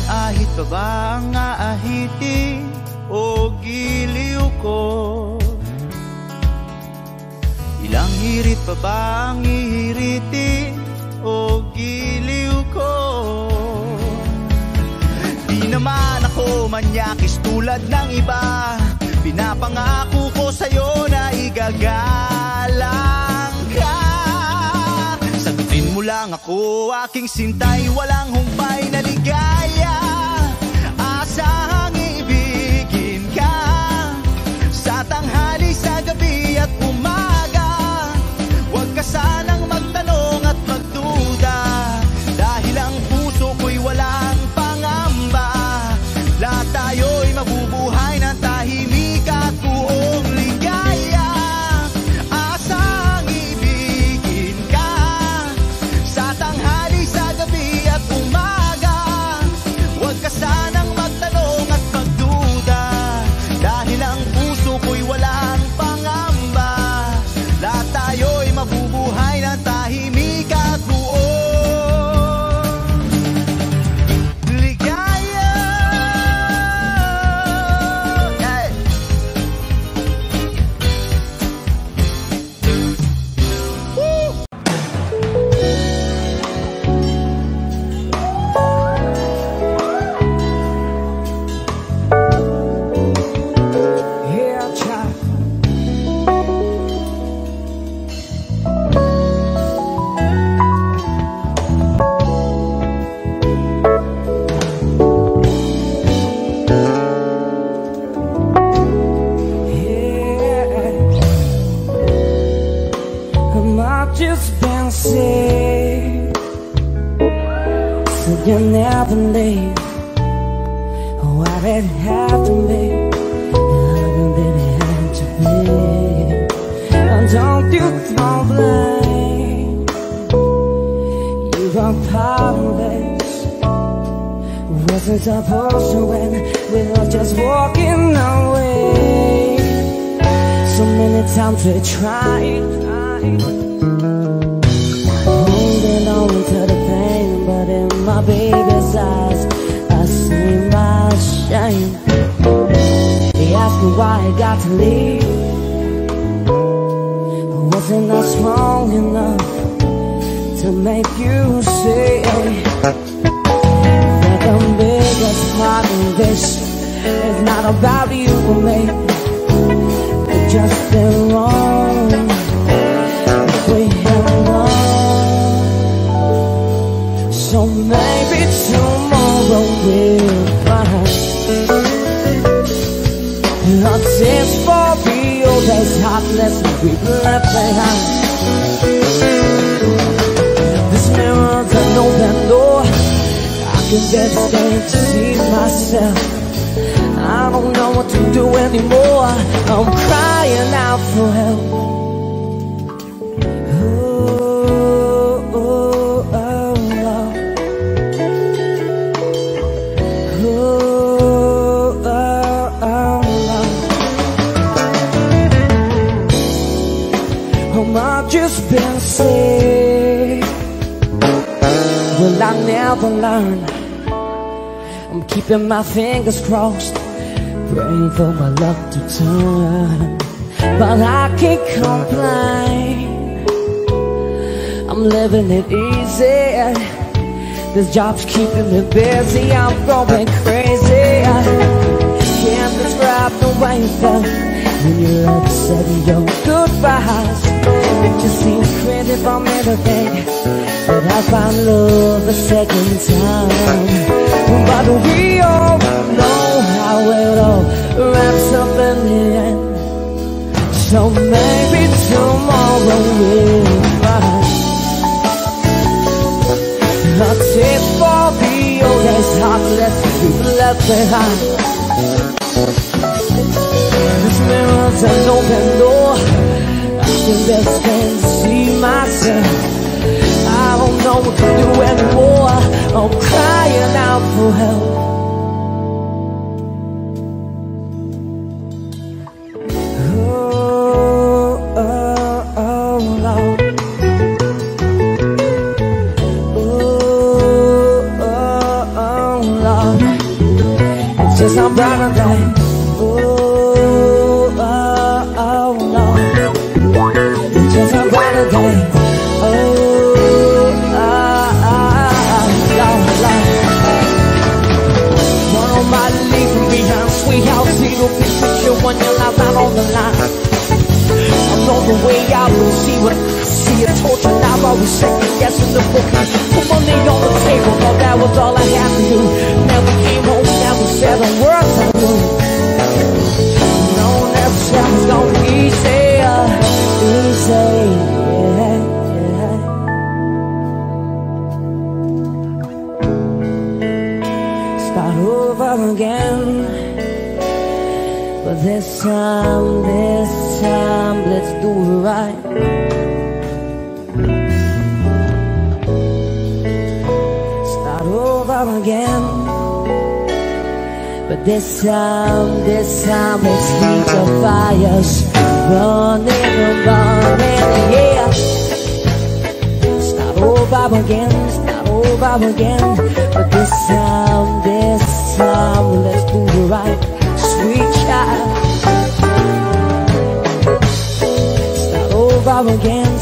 Ahit pa ba ang aahitin o giliw ko? Ilang hirit pa ba ang ihiritin o giliw ko? Di naman ako ako manyakis tulad ng iba. Pinapangako ko sa'yo na igagalang ka. Sagutin mo lang ako, aking sintay, walang humpay na ligaya. Asahang ibigin ka sa tanghali, sa gabi at umaga. Huwag ka sanang magtanong at magduda, dahil ang puso ko'y walang pangamba. Lahat tayo'y mabubuhay ng tahimik at buong ligaya. Asang ibigin ka sa tanghali, sa gabi at umaga. Huwag ka sanang magtanong at magduda, dahil ang puso ko'y walang pangamba. Lahat tayo'y mabubuhay ng tahimik at buong ligaya. Hey! Woo! Yeah, child. I've just been sick, so you never leave. Why did it have to be? How did it have to be? Don't you throw blame? You were part of this. Wasn't supposed to win. We were just walking away. So many times we tried, holding on to the pain, but in my baby's eyes I see my shame. He asked me why I got to leave. Wasn't I strong enough to make you see that the biggest part of this is not about you and me? It's just been wrong. We have won. So maybe tomorrow we'll find a taste for real. There's heartless we've left behind. This mirror's an open door. I can just stand to see myself. I don't know what to do anymore. I'm crying out for help. I've just been sick. Will I never learn? I'm keeping my fingers crossed, praying for my luck to turn. But I can't complain, I'm living it easy. This job's keeping me busy, I'm going crazy. Can't describe the way you felt when you left, said your goodbyes. It just seems crazy from everything that I found love a second time. But we all know how it all wraps up in the end. So maybe tomorrow we'll find a tip for the oldest heartless we've left behind. This mirror's an open door. I can just stand to see myself. I don't know what to do anymore. I'm crying out for help. Just a brighter day. Oh, Lord. Just a brighter day. Oh, Lord. I was second guessing the bookies. Put money on the table, thought that was all I had to do. Never came home, never said a word to you. No, never said it was gonna be easy, Start over again. But this time, let's do it right. Start over again. But this time, let's keep the fires burning and burning, yeah. Start over again, but this time, let's do it right. Sweet child, start over again,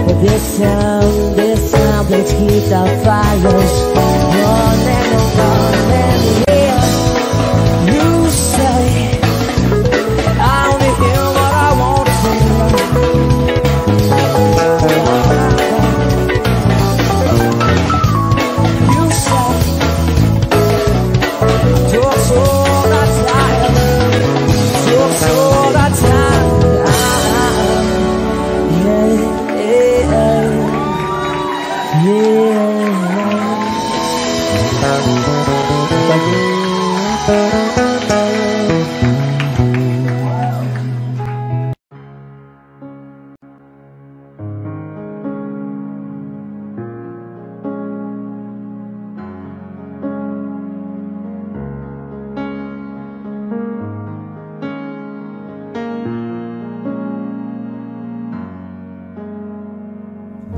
but this time, let's keep the fires burning and burning, yeah. You say I only hear what I want to say. You say you're so tired,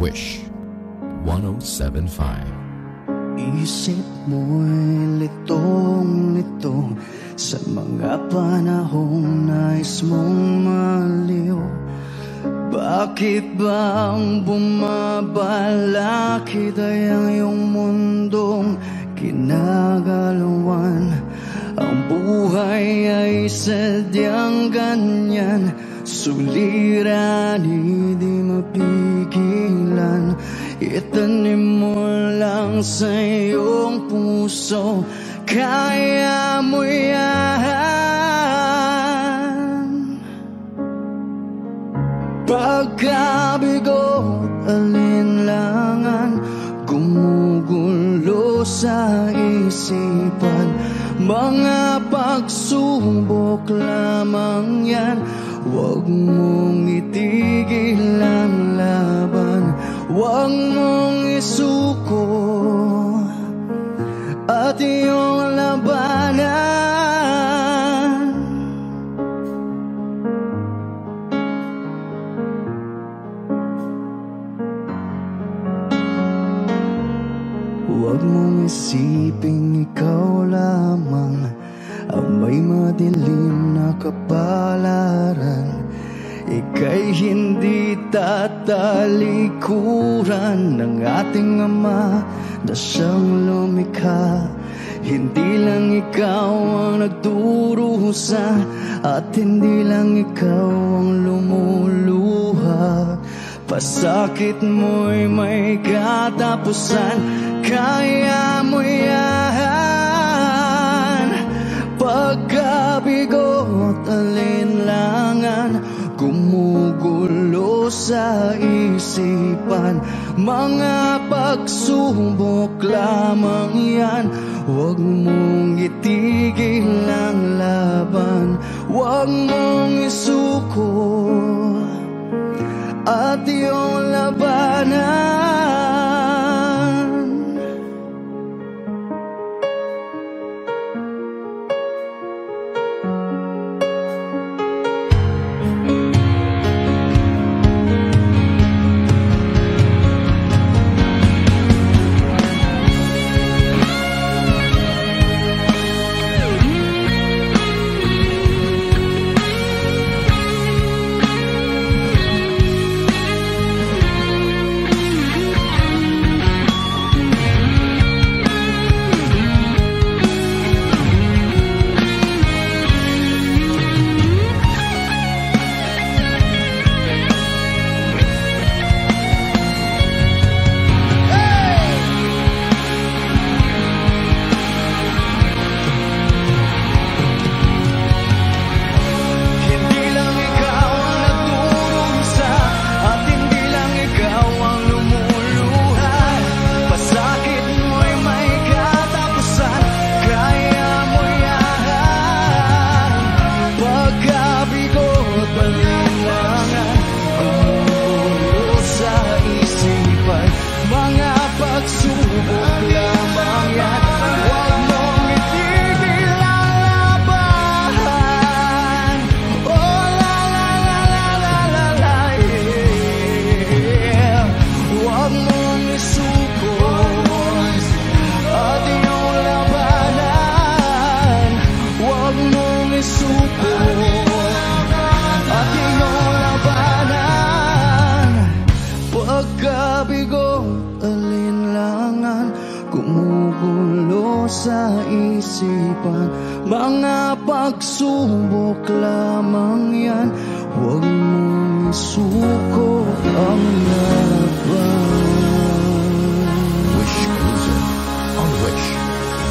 Wish 1075. Isip mo'y litong-lito sa mga panahong nais mong maliw. Bakit ba ang bumabalakid ay ang iyong mundong kinagalawan? Ang buhay ay sadyang ganyan, suliranin di mapigilan. Itanim mo lang sa iyong puso, kaya mo yan. Pagkabigo't alinlangan, gumugulo sa isipan. Mga pagsubok lamang yan, huwag mong itigil ang laban. Huwag mong isuko at iyong labanan. Huwag mong isiping ikaw lamang ang may madilim na kapalaran. Ika'y hindi tatalikuran ng ating Ama na siyang lumikha. Hindi lang ikaw ang nagdurusa at hindi lang ikaw ang lumuluha. Pasakit mo'y may katapusan, kaya mo yan. Pagkabigo't alinlangan, gumugulo sa isipan. Mga pagsubok lamang yan, huwag mong itigil ang laban. Huwag mong isuko at iyong labanan. isuko at iyong labanan. Pagkabigo, alinlangan, kumugulo sa isipan. Mga pagsubok lamang yan, huwag mong isuko ang laban. Wish Cruiser on Wish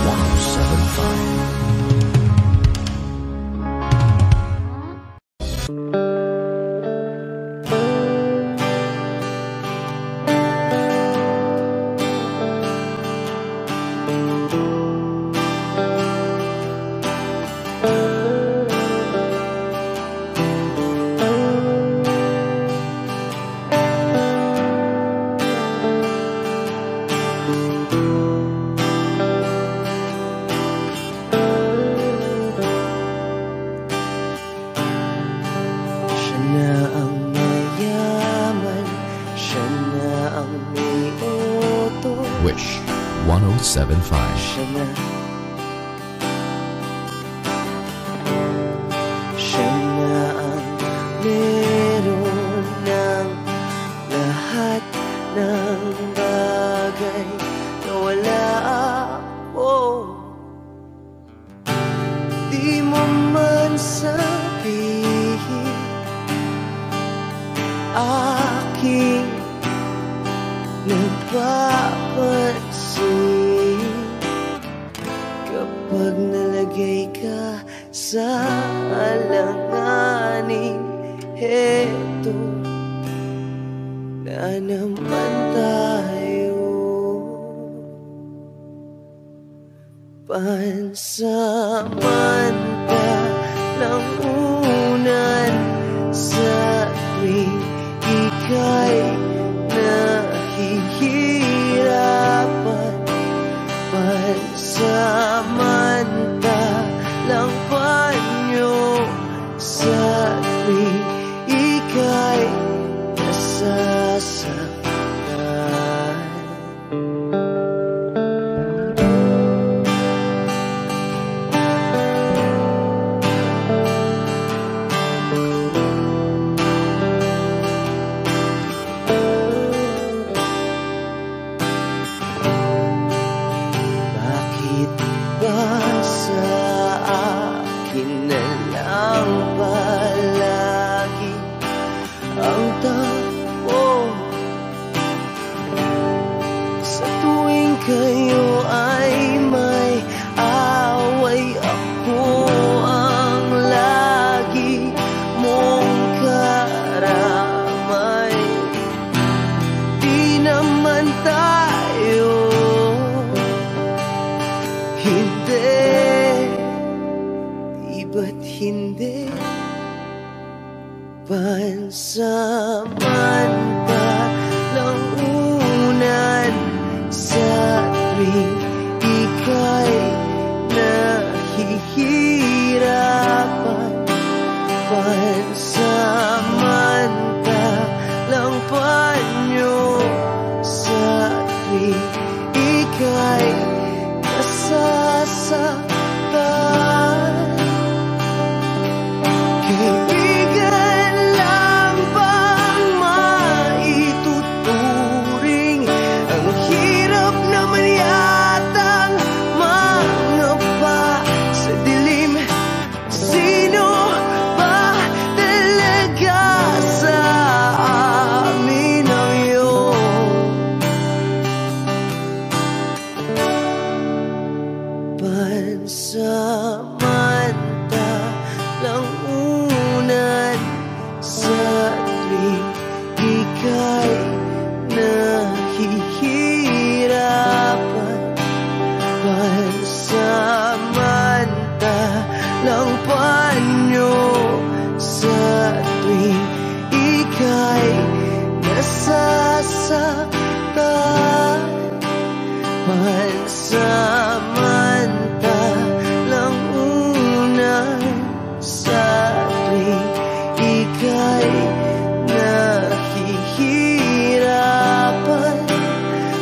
1075. Wish 1075. Siya na ang meron ng lahat ng bagay na wala ako. Di mo man sabihin aking napapansin kapag nalagay ka sa alanganin. Heto na naman tayo, pansamantalang unan sa tuwing ika'y nahihirapan. Pansamantalang panyo sa tuwing ika'y nasasaktan. Bakit ba sa akin na lang palagi ang takbo? Sa tuwing kayo ay may away, ako ang lagi mong karamay. Di naman tayo, hindi, di ba't hindi? Pansamantalang unan sa tuwing ika'y nahihirapan. Pansamantalang panyo sa tuwing ika'y nasasaktan. Kaibigan lang bang maituturing? Ang hirap naman yatang mangapa sa dilim. Sino ba talaga sa amin ang iyong pansamantalang unan sa tuwing ika'y nahihirapan. Pansamantalang panyo sa tuwing ika'y nasasaktan. Pansamantalang unan sa tuwing ika'y nahihirapan.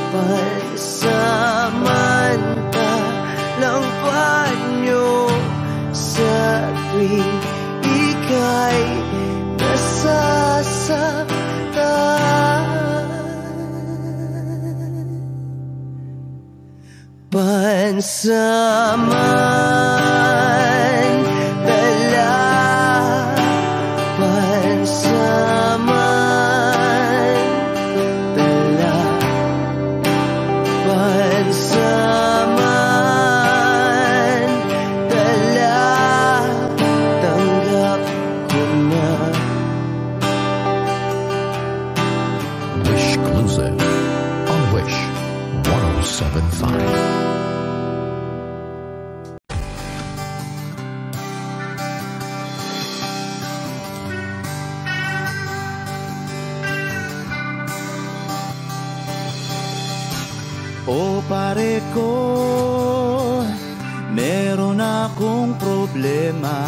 Pansamantalang panyo sa tuwing tuwing ika'y nasasaktan. Pansamantala, pansamantala, pansamantala, tanggap ko na. Wish Exclusive on Wish 107.5. O pare ko, meron akong problema.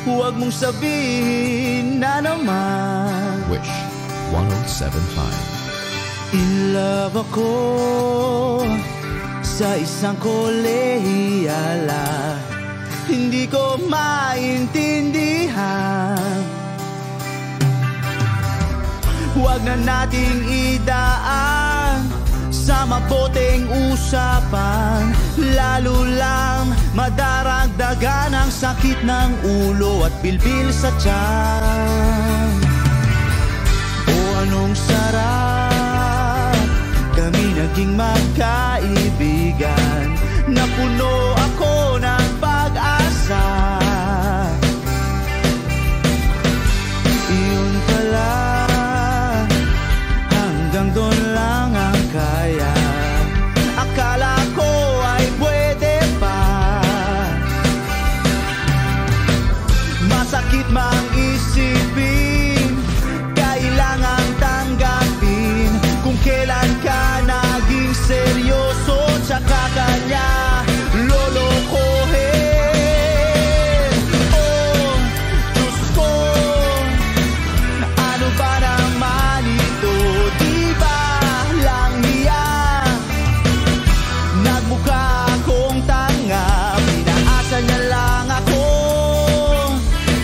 Huwag mong sabihin na naman. Wish 107.5. In love ako sa isang kolehiyala. Hindi ko maintindihan. Huwag na nating idaan sa maboteng usapan, lalo lang madaragdagan ang sakit ng ulo at bilbil sa tiyan. O anong sarap, kami naging magkaibigan, napuno ako ng pag-asa. Iyon pala, hanggang doon lang ang kaya. Akala ko ay pwede pa. Masakit mang isipin, kailangan tanggapin kung kailan ka naging seryoso, tsaka kanya lolokohin. Oh, Diyos ko, ano ba naman ito? Di ba lang niya? Nagmukha akong tanga, pinaasa niya lang ako.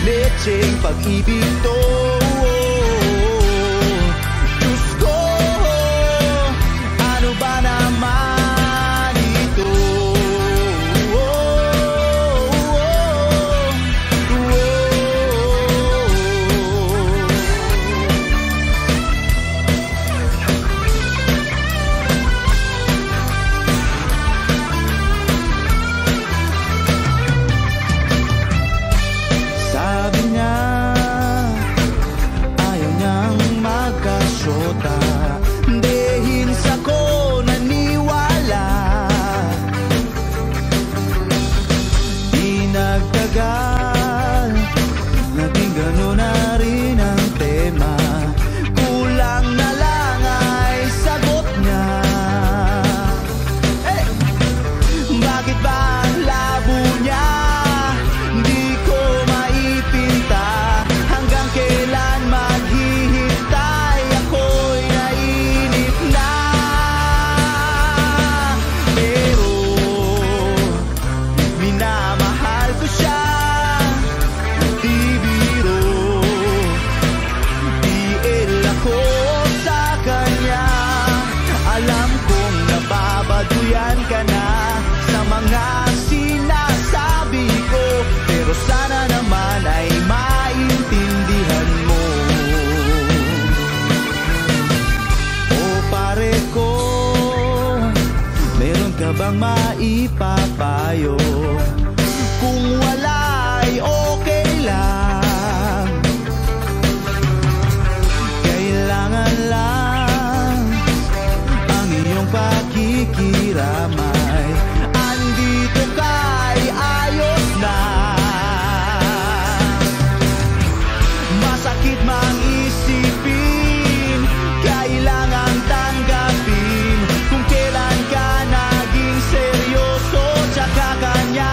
Lecheng pag-ibig to. Diyos ko, ano ba naman ito? Sabi niya, ayaw niyang magkasyota. Dehil sa ko naniwala. Di nagtagal, naging gano'n na rin ang tema. Kulang na lang ay sagot niya. Bakit ba ang labo niya? Di ko maipinta. Hanggang kailan maghihintay? Ako'y nainip na. Pero minamahal ko siya. Di biro, DL ako sa kanya. Alam kong nababaduyan ka na sa mga sinasabi ko, pero sana naman ay maintindihan mo. O pare ko, meron ka bang maipapayo? Kung wala ay okay lang. Kailangan lang ang iyong pakikiramay. Andito ka'y ayos na. Masakit mang isipin, kailangan tanggapin kung kailan ka naging seryoso, tsaka kanya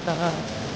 kita.